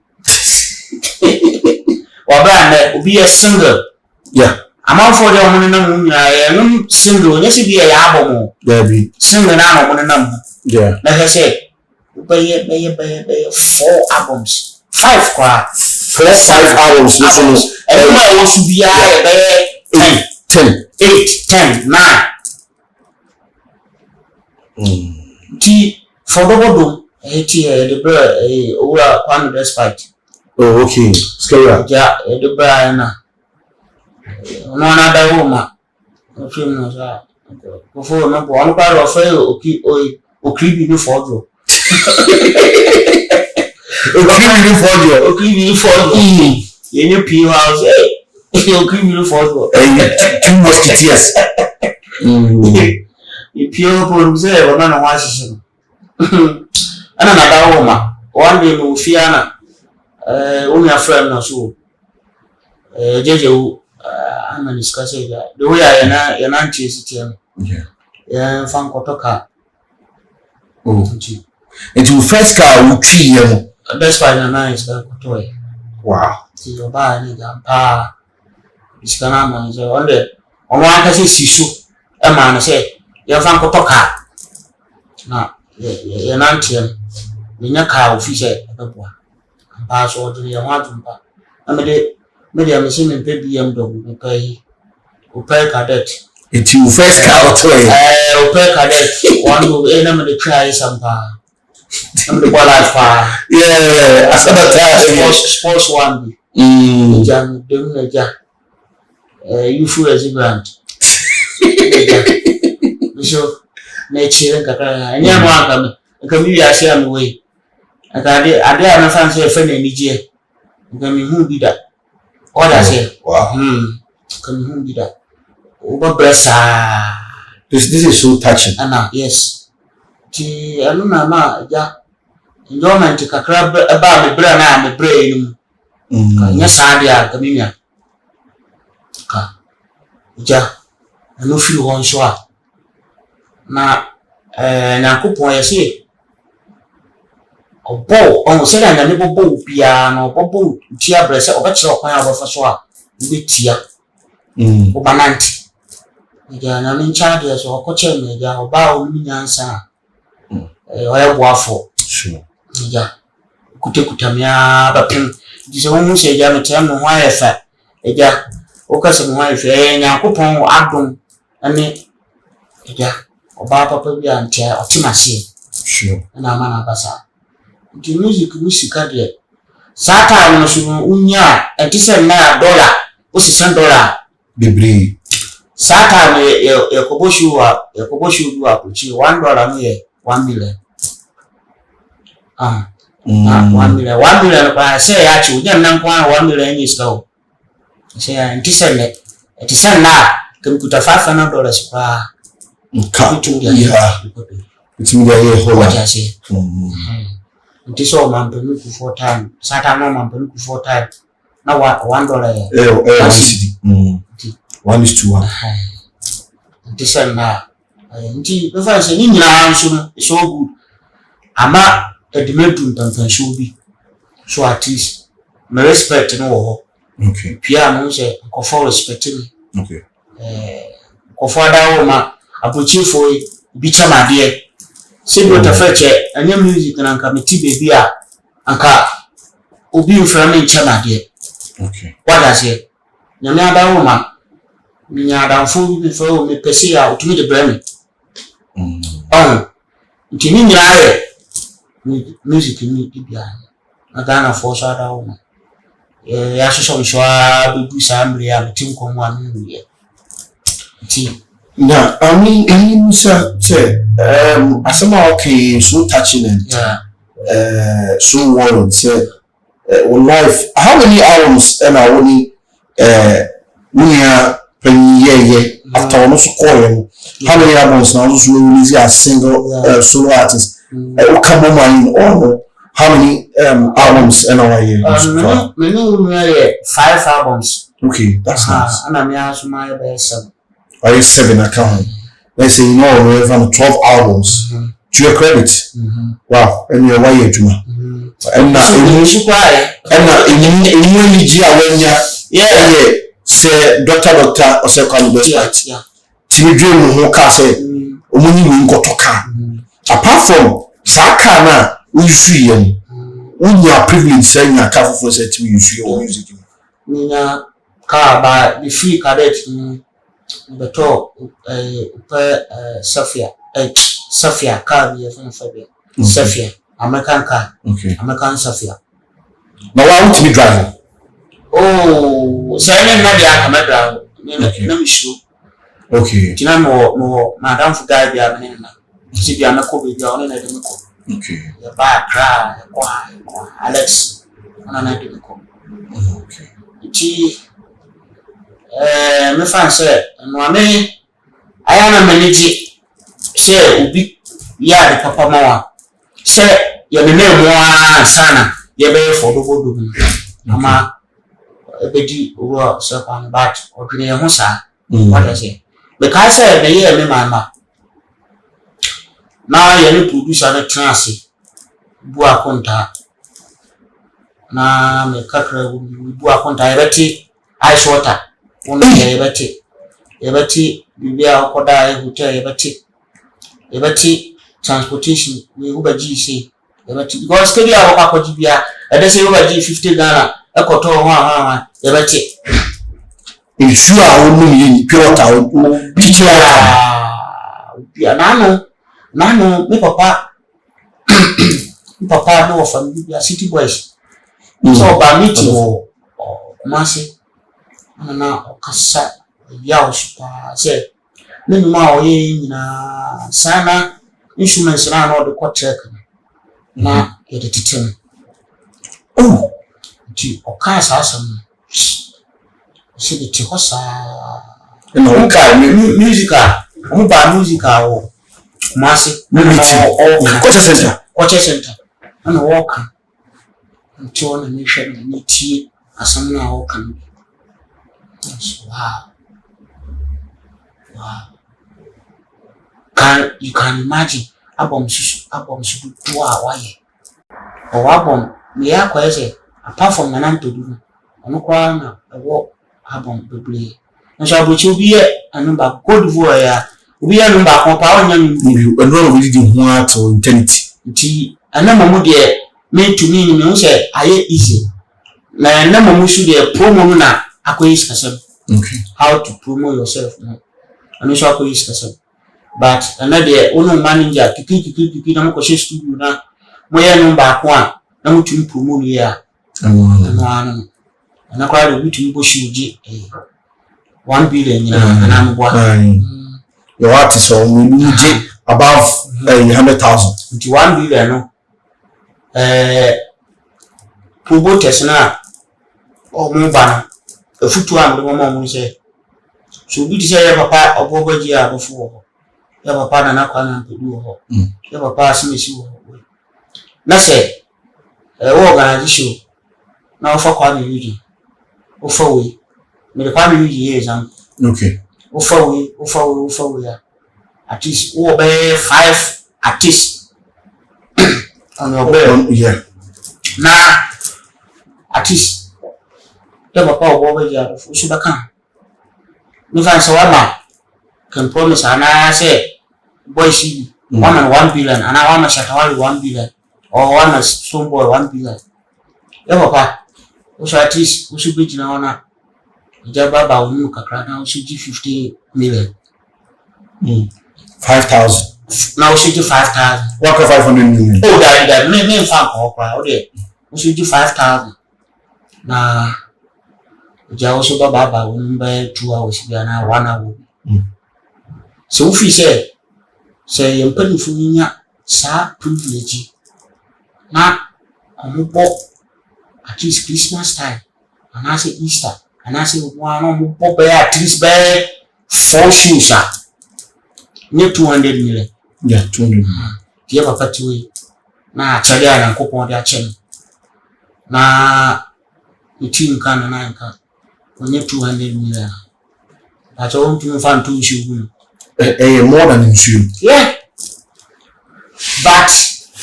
wa ba na obi a single yeah amount for the money na single yes be a album there be single na no money na yeah like I said buy 4 albums 5 kwa 5 albums listen and I want to be buy 10 9 T for double do the bra over one despite oh okay scary ja the bra na no another woman no film no sa before no one part of okribi ni fojo okribi ni fojo yenye p house okribi ni fojo too much tears ipio producer wana na washisho ana na dawo ma one day no fiana umi afrem na so jeje ana discuss it the way yana anti-CTM yeah fan kotoka it will first car will tree you that's why na is that kotoe wow ti oba ni jampa iskana ma so onde ono aka se siso e ma na se ya fan kotoka na yana anti-CTM nya ka official eboa ampa so de ya watumpa amede media machine mpe BMW kai Opel Cadet it will first car toy Opel Cadet one go na me try sampa am the ball alpha yeah asaba tire sports one jam dem na ja you as grant so na chire kaka anya no aka me ya share me way aka ade ana fan so e fa na ni je aka me hu bi da oda say wow kan hu bi da Uba blessa. This is so touching. Anna, yes. Ti aluna ma ja enjoyment kakra ba me bra na me brain mu. Ka nya sadia ka mimia. Ka ja no fi won so a. Na Nyankopon ye se obo on se na me bobo bia na obo ti abrese obekire okwan abafa so a betia. Obananti ja na min charge so ko che me ja oba o mi nyansa oya boafo sure ja kutamia bapim dise won se ja me tem ho ayefa ja o ka se mo ayefa Nyankopon adom ane ja oba papa bi antia otimase sure na mana basa di music de sata no so unya etise na dollar o $60 Bibri. Sata ya koboshu du apuchi $1 no ye 1 million. 1 million ba say ya chi unya nan kwa 1 million is go say antisane it is na kumkuta $500 pa yeah it's me there whole what say ntiso mambe ku 4 time sata no mambe ku 4 time na $1 1:1 ntisane na nti befa say ni nyina nso so good ama edmedu ntanfanso bi so at least me respect no wo okay pia mo say ko respect me okay ko for da wo ma abuchifo bi chamade se bi otafache anya music na nka meti baby a anka obi mfra me chamade okay what I say nyame ada wo ma nya da fo bi fo me pese a otumi de brand nti ni nyaaye music ni bia agana for so ada wo ma ya so shwa bi sambre ya metim ko mu anu ye nti na I Musa say asema okay so touching and so warm say life how many albums am I only we are penye after almost calling how many albums now so release as single solo artist come on all how many albums am I here many 5 albums okay that's nice and me aso my be 7 or 7 account let's say you know we have 12 albums to your credit wow and you why you juma and na enu ji awanya yeah say doctor osekwalu best ti dream ho ka say omuni mi nkotoka apart from saka na we free yen unya privilege say nya ka for say ti you free your music nya ka ba the free cadet beto Safia car be from Fabia Safia American car okay American Safia now I want to be driving oh say na dia kamera na mi show okay tina no madam for guy bia me na si bia na ko bia ona na de me ko okay ya ba kra kwa Alex ona na de me ko okay ti me fan say no ame ayana manage say ubi ya de papa mawa say ya me mo sana ya be for do ama ebedi owo so kan bat odwene ho sa what I say because say be ye me mama na ya ni producer na trance bu akonta na me kakra bu akonta ebeti ice water wona ebeti bibia okoda hotel ebeti transportation we ubaji say ebeti because kebi awaka ko jibia e dey say ubaji 50 Ghana ekoto ho ebeti if you are only in pure water bia nano me papa no family bia city boys so ba meeting wo kumase na okasa ya ospa say me ma oye nyina sana instruments na no de ko check na e de titim oh ti okasa asam se de ti hosa no ka musical o ba musical wo kumase no Kocha center ana walk until na me hwe na tie asam na walk wow you can imagine album should do away or album me akwa say apart from nananto do ono kwa na ewo album bebre na so abochi obi e anumba God voice ya obi ya numba ko pa onya you enroll with the one to eternity nti anamamu de me to me me say aye easy na anamamu should de promo na akoyis kasem okay how to promote yourself no and so akoyis kasem but another ono manager kiki na mo she studio na mo ya numba ko a na mo tumi promote ya ano na kwa do bitumi bo shuji 1 billion na mo bo your artist or we need above 100,000 nti 1 billion no promoters na omo ba no afutu am de mo say so bi say ya papa obobaji abofo ho ya papa na kwa na pedu ho ya papa asimesi ho na say wo organization na ofa kwa mi yidi ofa we me de kwa mi yidi ye exam okay ofa we ya at least wo be 5 at least on your bed yeah na at least ya papa obobaji abofo so ba kan no fan so wama can promise ana say boy she 1 billion ana wama shatawali 1 billion or wama some boy 1 billion ya papa so at least we should be na ona ijaba ba unu kakra na we should 50 million 5,000 now we should 5,000 what 500 million oh that me fan ko kwa okay we should 5,000 na ja so baba unu ba 2 hours bia na 1 hour so we say yempani funya sa privilege na omupo at least Christmas time and I say Easter and I say one omupo be at least be 4 shoes ne 200 million yeah 200 dia papa tiwe na achali ana nkopon dia chen na team kan na nka onye 200 million acho untu fan tu shoe more than you yeah but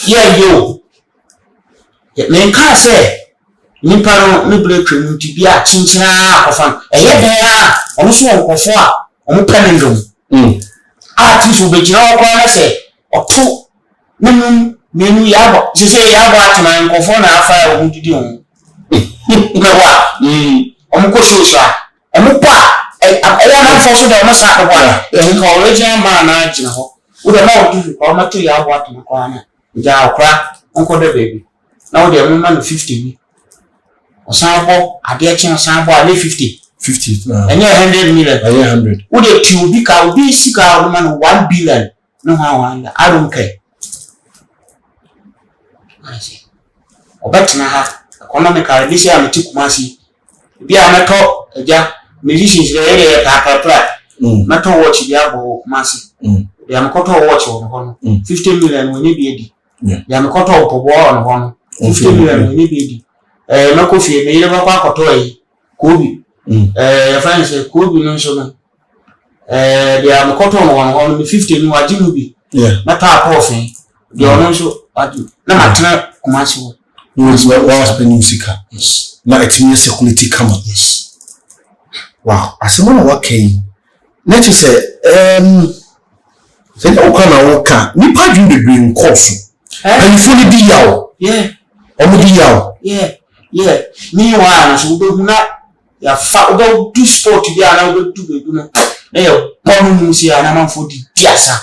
yeah yo me nka say nipa no ne break mu ti bia chinchina akofan eye den a omo so onkofo a omo penendom ti so be jira okwa na say oto nenu yabo se say yabo atuma nkofo na afa omo didi on mewa omo ko shosha omo pa eya na fo so da omo sa ko bwa nka original man na jina ho wo de ma odu ko ma to yabo atuma kwa na ja okra onko de baby na wo de mo man 50 osanbo ade chen osanbo ale 50 enye 100 million enye 100 wo de ti obi ka obi sika wo man 1 billion no ha wanda I don't care I say obetina ha economical this year ameti kumasi bi ameto eja musicians le ka meto watch bi abo kumasi ya mekoto watch won ho 50 million woni bi edi ya mekoto opobo won ho 50 million woni bi edi mako fie me ile bakwa akoto yi kobi ya fine say kobi no so no dia mekoto won ho 50 ni wajinu bi mata apofin dia ono so na matena kumasi wo was spending sika yes na etinye security kama yes wow asema na wakai na che say say o kana woka nipa dwun de green course and fully be yaw yeah omo di yaw yeah me wa so do na ya fa do do sport bi ana do do be na ya ponu mu si ana man fo di tiasa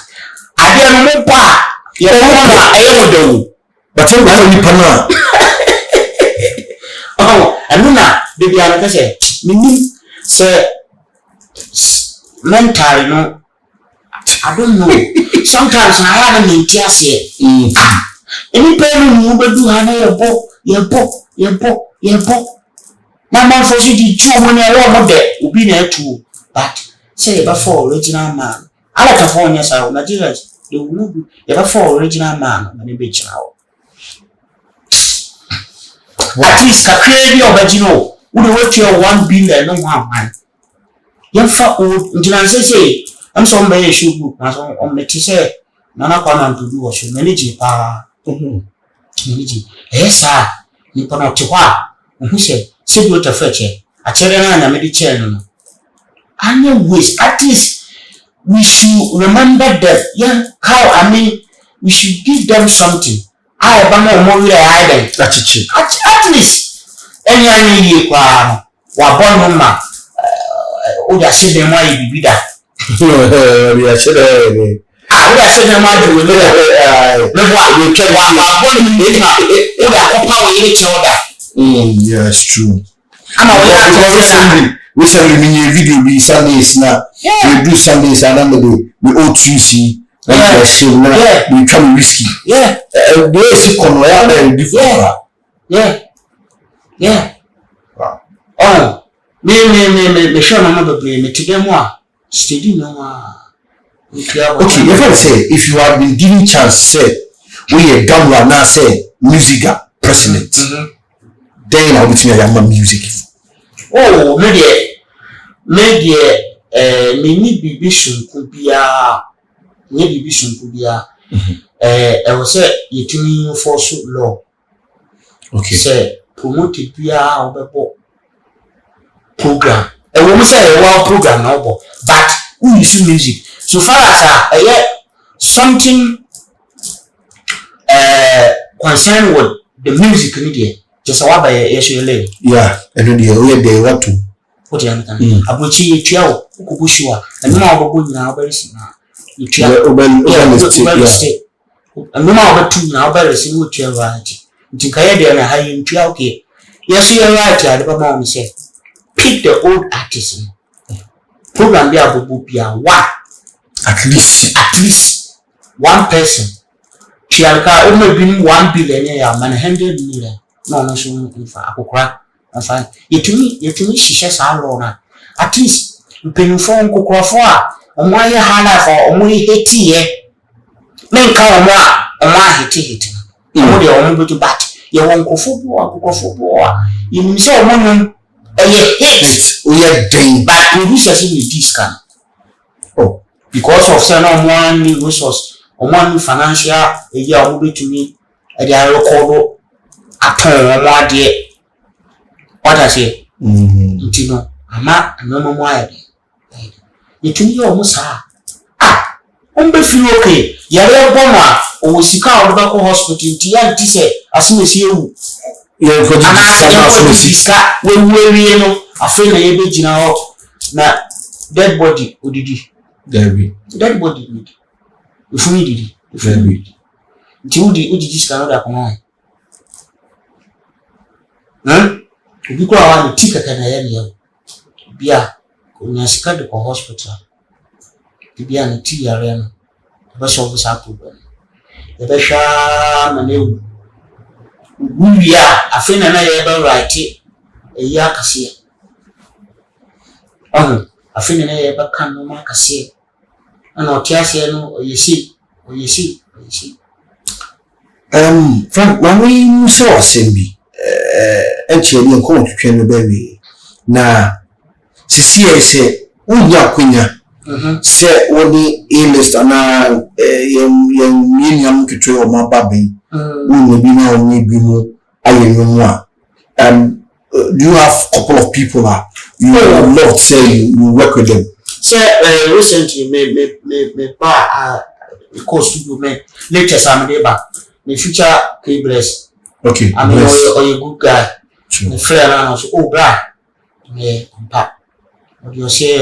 ade no mo pa ya mo na ayo do but you go nipa na anuna baby ana kase mini say mental no I don't know sometimes na ya na mentiase any pain mu bedu ha na yebo na man for you di chu mo na wo mo de obi na atu but say ba for original man ala ka for nya sa Nigeria they will not be ever for original man na be chirawo at least ka create original we dey wait your 1 billion no one ya fa o njina say am so mba ye show book na so on meti say nana kwa na ntudu wo show manage pa manage esa ni pana twa hu say se bi o ta feche a chere na na me di chair no anya waste at least we should remember that yeah how I mean we should give them something I ba mo we I dem at least any ye kwa wa bonu ma o da se dem wa bibi da ya chere we da se dem ma do we no wa we tell wa bonu ni ma o da ko pa we che oda yeah it's true ama we da recently me video be Sundays na we do Sundays and we all 3C like shit na we come whiskey the is kono ya na different wow oh me show na bebre me tide mu a steady no okay you can say if you have been given chance say we a gamra na say music president then I'll be telling you music oh me ni bibi sunku bia ni bibi sunku bia e wo say yetumi force law okay say promote bia obebo program e wo say e wa program na obo but who use music so far as something concern with the music ni there just wa ba yesule and then they want to what you understand abuchi etua o kubushwa anuma obobo nyina oberisi na etua oberisi anuma obetu nyina oberisi no etua right ntinkaye de na hayi etua okay yes you right ya de ba ma say pick the old artists program be abobo bia one at least one person chialka o ma bi 1 billion ya man 100 million no so infa akokora afan yetumi shisha sa law na at least mpenufo nkokorafo a omo aye hala for omo heti ye menka omo heti omo de omo betu bat ye won nkofo bo a yim se omo no hit we are doing but producers in this can because of say no one resource omo financial eya omo betumi e dey record aton omo ade what I say ntino ama anomo mo aye yetumi yo mo sa on be feel okay yare boma o sika o be ko hospital ti ya ti se asumesi ewu ye ko ji sika we no afi na ye be gina ho na dead body odidi dead body odidi ifuni didi ifuni nti udi sika no da kono obi ko awa ni tika kana ya ni bia onya sika de ko hospital bia ni ti yare no ba so bu sa problem e be sha na newu wuya afena na ye ba right e ya kase afena na ye ba kan no ma kase ana otiase no oyesi Frank mami so asembi actually en ko twetwe no baby na sisi ese unya kwenya se woni A-list na yem kitwe o mababe we be na oni bi mo ayenwu a do you have a couple of people that you would love to say you work with them recently me pa course to me lectures am dey ba me future K-Bless okay I mean a good guy me friend and so bra me compa what you say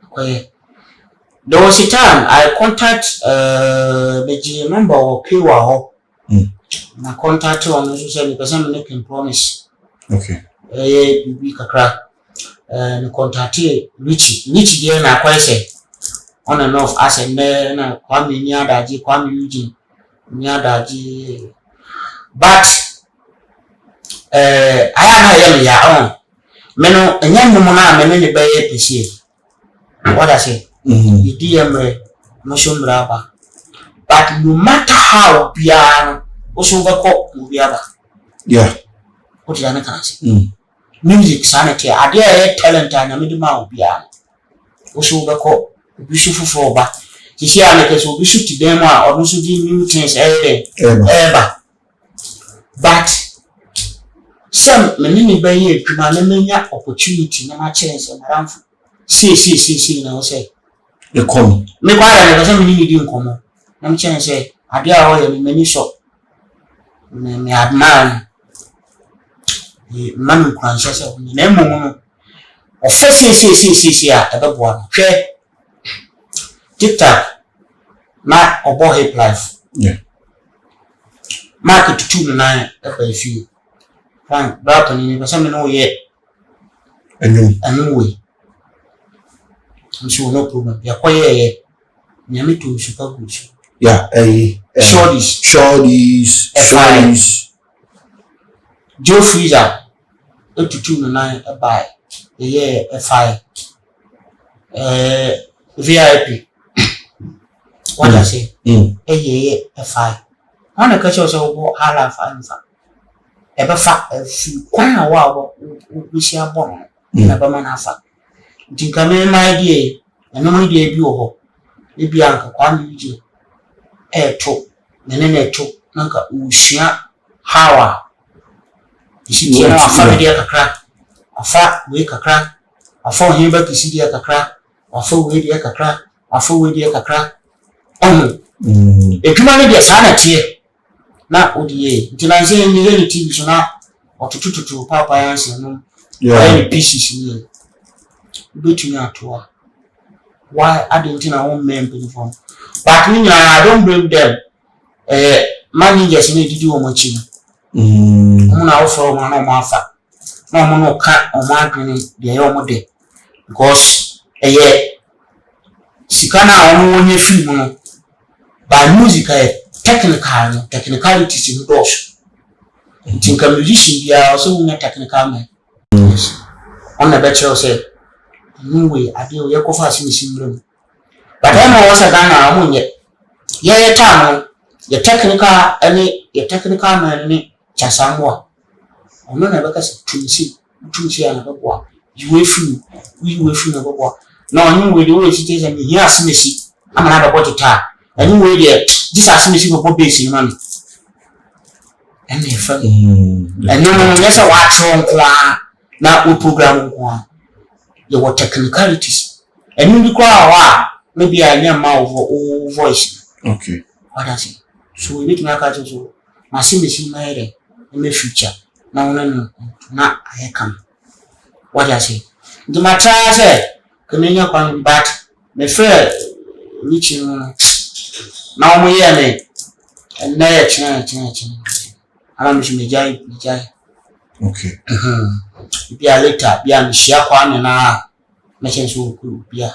okay there was a time I contact the member of Kiwa ho na contact on so say person make promise okay we kakra na contact Richie there na kwai say on and off as and na Kwame ni adaji Kwame Eugene ni adaji but I am ya on me no enya mumu na me ne be pese what I say the DM no show braba but no matter how piano also bako biaba what you can say music sanity ade e talent na me do ma obiano also bako bishufu for ba sisi ameke so bishu dem a odun so di new things ever but some menini be ye adwuma na menya opportunity na ma chance na ramfo see na o say e come me kwa na person menini di nkomo na me chance ade a o ye me mani so me adman e manu kwanse se na emu o fe see a ebe bo no hwe TikTok ma obo hip life market 2 na ebe fi Frank brother ni person me no ye anu we so no problem ya koye nyame to nsuka gusu yeah shorties Joe Freezer etutu no nan buy F5 VIP what I say F5 on ka cho so go hala fa nfa e be fa fi kwan a wa wo bi abon na ba ma na fa dinka me my idea na me idea bi wo ho e bi anka kwa mi je to nene to nanka ushia hawa isi ti na afa media kakra afa we kakra afa hin ba kisi dia kakra afa we dia kakra afa we dia kakra edwuma ne dia sa na tie na odie ntinanse ni le TV so na otutututu papa yanse no any pieces ni betumi atoa why adentina one men people but me I don't blame them managers ni didi wo machi na offer mo na mo afa na mo no ka o ma adwene de ye o mo de because sikana o mo nye film no by music technicalities in those think a musician bia also una technical man on the better say no way ade o ye ko fa simisimbram but I know what's a Ghana amunye ye time your technical man ni chasamwa ono na beka twinsi ana bebo you we na bebo na onye we dey we sit say me here asimesi amana bebo teta any we dey this asimesi bebo base man and me fa and you know yes wa tron kwa na o program kwa your technicalities and you kwa wa maybe I near mouth or voice. Okay. What I say? So we need to make a so machine in the future. Now no I come. What I say? The matter say can you come back? Me fair reaching now me hear me and na chin. I'm me jai. Okay. Be a later be a share kwa na machine so be a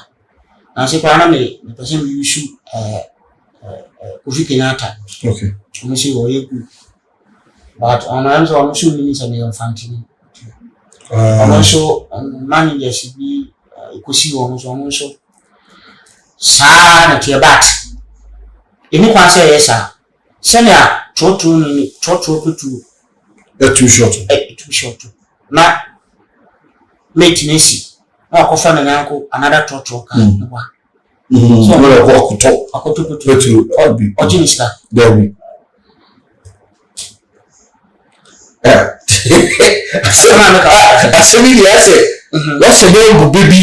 na se kwa na me person we issue Kofi Kenyatta. Okay. We see what you do. But on I'm sure we need some infantry. Also managers should be kusi also sa na tie bat. Emi kwa say yes sir. Senior trotro too short. Too short. Na maintenance. Na ko fa na yanko another trotro kan wa. So we walk to Oginista. There we. What's the name of baby?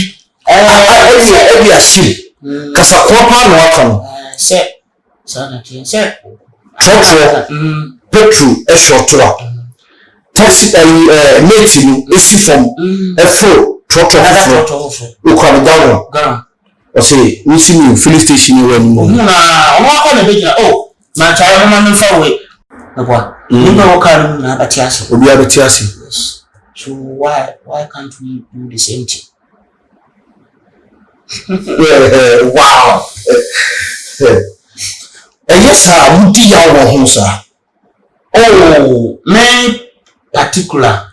I see. Cause a proper no outcome. Say Petro a short tour. Taxi mating is from a full trotro. You can down. I say, we see you filling station anymore. I'm not going to be my child, I'm far away. You know what kind of Batiasi? We are Batiasi. Yes. So why can't we do the same thing? Wow. Yes, sir, we did our home, sir. Oh, me particular.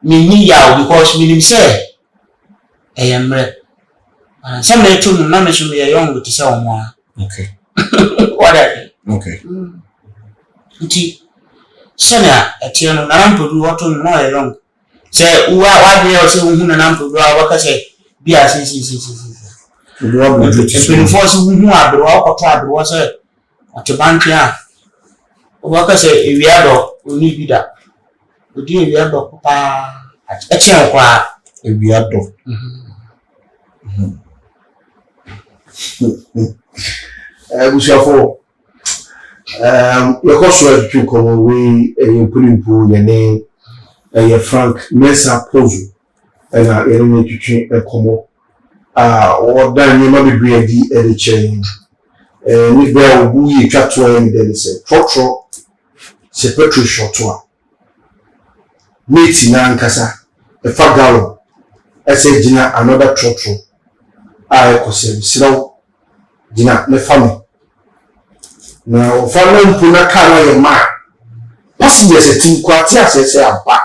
Me need because we say, I am red. Some may too, no, me should be a young with the same one. Okay. What are they? Okay. Sena, a tiano, Nampu, what to know young. Say, what they are saying, who Nampu, what I say, be as easy. If we force who are the walk or tribe was a bankia. What I say, if we are we need that. We do we are papa a channel cry. If we are dog. We shall fall. Your course was to come away and put in pool your name and your Frank Mesa Pozu and our enemy to change a como. Or then you might be ready at the chain. And if there will be a cat to him, then it's a trotro, c'est Petro short one. Meeting Nankasa, a fagalo, as a dinner, another trotro. I was saying, slow. gyina ne family na family mpuna car na ye ma passengers team kwati asese aba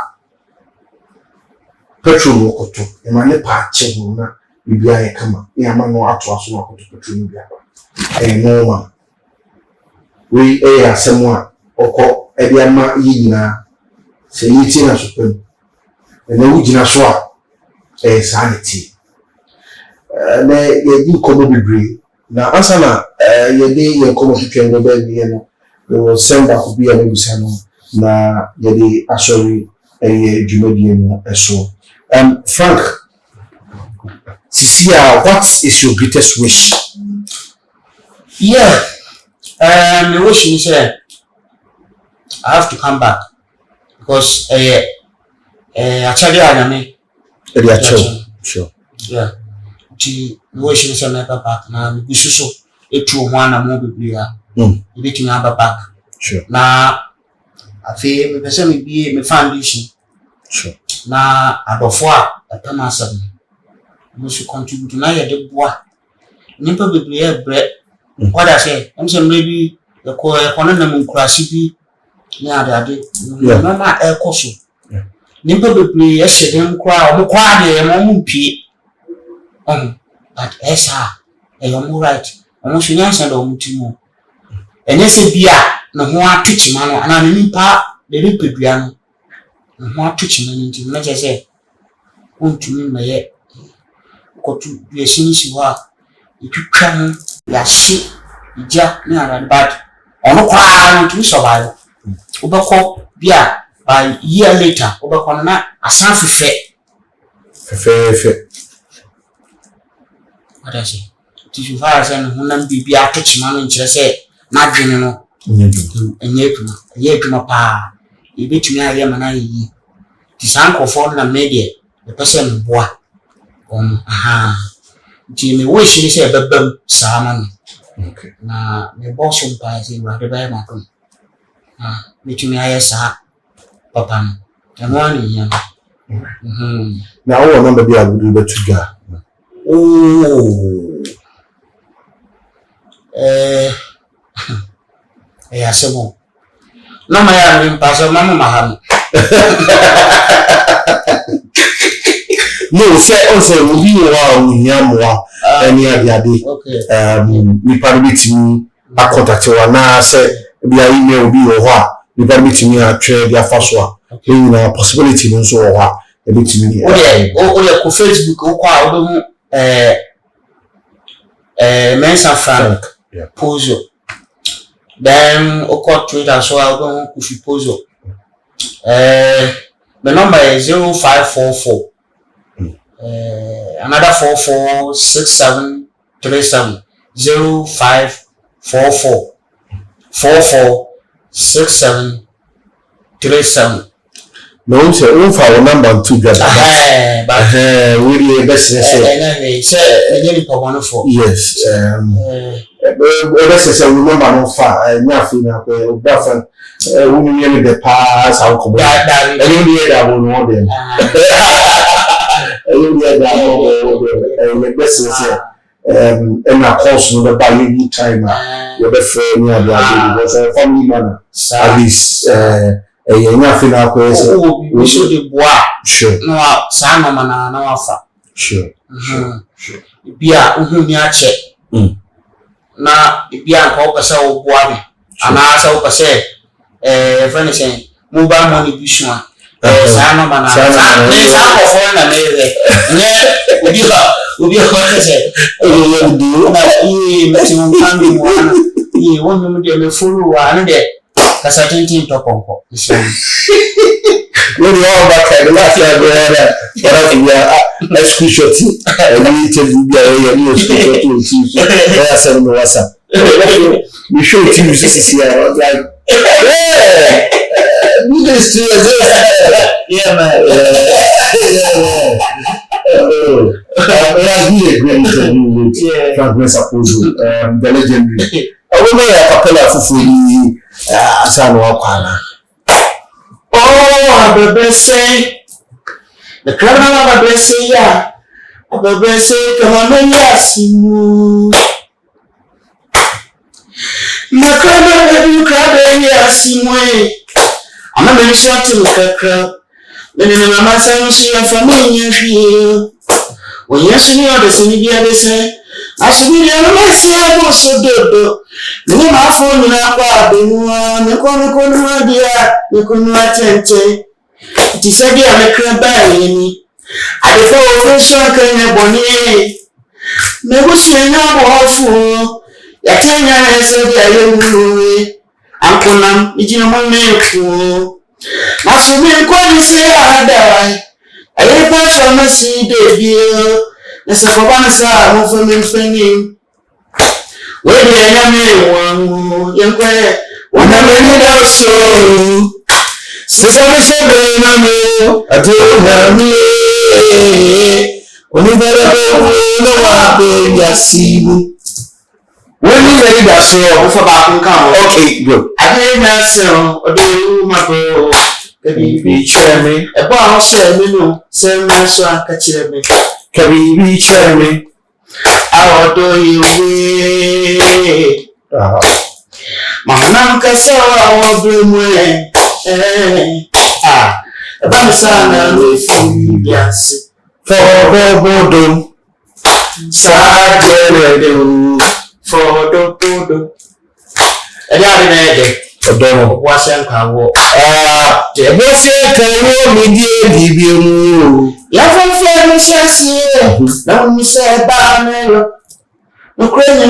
petrol no koto e ma ne pa che no na bibia ye kama e ama no ato aso no koto petrol no bia no ma we asemo oko e bia ma yina se yiti na so pem e na wugina so a sanity na ye di komo bibre na asana ye dey ye komo twetwe no ba bi no we will send back obi a bisa no na ye dey asori dwumadie no eso Frank Cecilia, what is your greatest wish? Yeah, my wish is I have to come back because actually I am sure. Yeah, the wish is I come back now. We so it to one and more be me back. Sure. Now I feel me person me be my foundation. Sure. Na adofo a tama asem mo should contribute na ye de boa nimpa bebre e bre what I say am say maybe the kono na munkurasi bi na ade no ma e koso nimpa bebre e hyedem kwa o kwa de mo mpie but esa e yo right o so nyansa da o mutimo enye se bia na ho atwechima no ana nimpa de repedua no mo atwechima no nti na je say ontumi maye kotu yesinisi wa itwitwa no yahye ija na arade bad ono kwa ntumi survive obekọ bia by year later obekọ na asan fefe what I say ti fara say no hunam bibia atwechima no nkire say na dwene no enye dwuma pa ebetumi aye mana yi ti sankofo na media the person boa nti me wish ni say bebam sama no okay na me boss mpa say wade ba ma kom metumi aye sa papa no eno ani ya na o number bi agudu betuga asemo na ma ya mi mpa so mama maham no say obi wa unyamwa any ade we permitting a contact wa na say bia email obi wo ho a we permitting a trade dia faso a na possibility no so wo ha e bitimi o ko Facebook o kwa o mu Mensa Frank Pozo then o ko Twitter so I don't Kufi Pozo the number is 0544 another 446737 0544 446737 no say o fa o number to get but we the best say any problem for yes best say we number no fa nya fi na ko o ba fa we me the pass how come that any that we know them the best say and of course no the buy you time you be fair near the because family man at least nya fi na ko say we should the boa sure no sa no mana na wafa sure bia uhumi ache na bia ko pese wo boa bi ana sa wo pese friend say mobile money bi sua sa no mana sa ko fo na mele nye obi ko say na maximum family mo ana won mu de me follow wa na de kasa tintin to konko when you all back and last year go there but we are screenshot and you tell you you screenshot yeah send me WhatsApp we show you this here like this to yeah man I really agree with you Frank Mensa Pozo the legendary I will be a capella for asano akwana Abebe say the criminal Abebe say yeah Abebe say come on me yasimu you crab here, see me. I'm a very short to look at crab. Then my master, she and family, you when you see me, the same idea they say. I should be the only one so good. Then my phone in our body, you couldn't idea, you couldn't attend to. It is a dear, I can't buy any. I before shock in a bonnet. Never say no awful. Yatanya is a dear, Uncle Nam, it's your money. Master, we couldn't say I die. I live from a sea, debut. There's a bonanza of a spending. Where the enemy one, young boy, one of the so. Since I was a baby, I told me, only better no one, see. When you ready that show, for back okay, good. I didn't answer, or do my bro. Be chairman, a bar said, no, send my son, catch me. Can we be chairman? How do you wait? Mamma Cassa, our dream way. A bansana with you, yes. For the Bodo, sad for the Bodo. And I Odono wasanka wo te wasanka wo mi die bibiru ya fanfa mi shasi na mi se ba mero no kwenye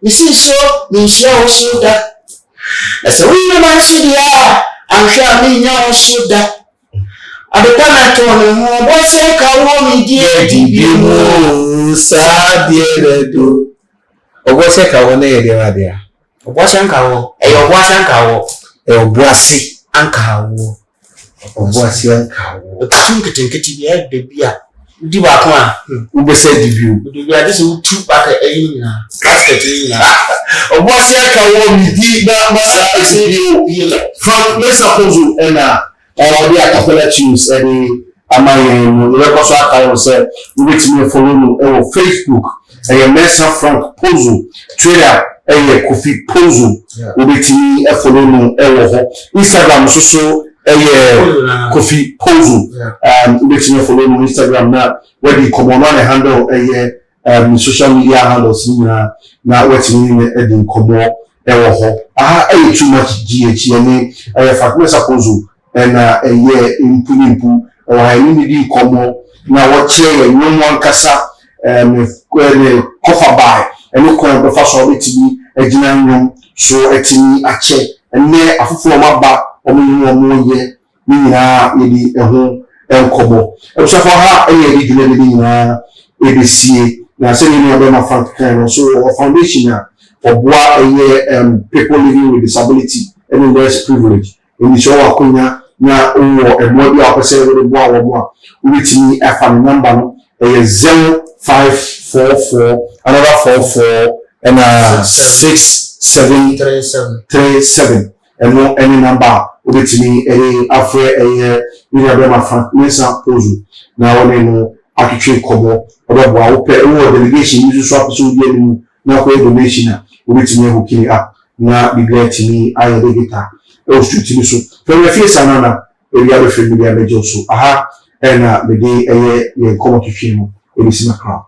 mi si so mi shia osuda ese wi ma shidia ansha mi nya osuda adekana to no wasanka wo mi die bibiru sa die redo wasanka wo na yede wadia Obuasankawo, Obuasankawo, Obuasi ankawo, Obuasi ankawo. Okinketinketi bi e bia. Di ba ko a, ubese debut. Di bia this will two back eyin na. Basket eyin na. Obuasi ankawo mi di na masa debut. From let's suppose and the acapella tunes any amaye no record so akawo say we wait me follow no on Facebook. Mesa Frank Pozo Twitter Kofi Pozo obetimi follow no ho Instagram so Kofi Pozo obetimi follow no Instagram na where the common one handle social media handles na wetimi edin komo ho too much GH any fact Mesa Pozo na impunipu ni di komo na what share no one kasa cover by and look on the first of it to be a general so etini ache and near a full maba or more year meaning a home and cobo. And so for her, a year ABC now sending me my front kind so a foundation for bois a year people living with disability and less privilege in the show of Kuna now or a more opposite with the bois or more with me a family number a 0544 another 44 and 6737 and no any number with me any afre a Mirabema Frank Mesa Pozo now only no actually kobo or delegation you swap so now donation with me who kill up now be glad to me I guitar or street so from the face anana we have a family so aha and the day a come to film in the crowd.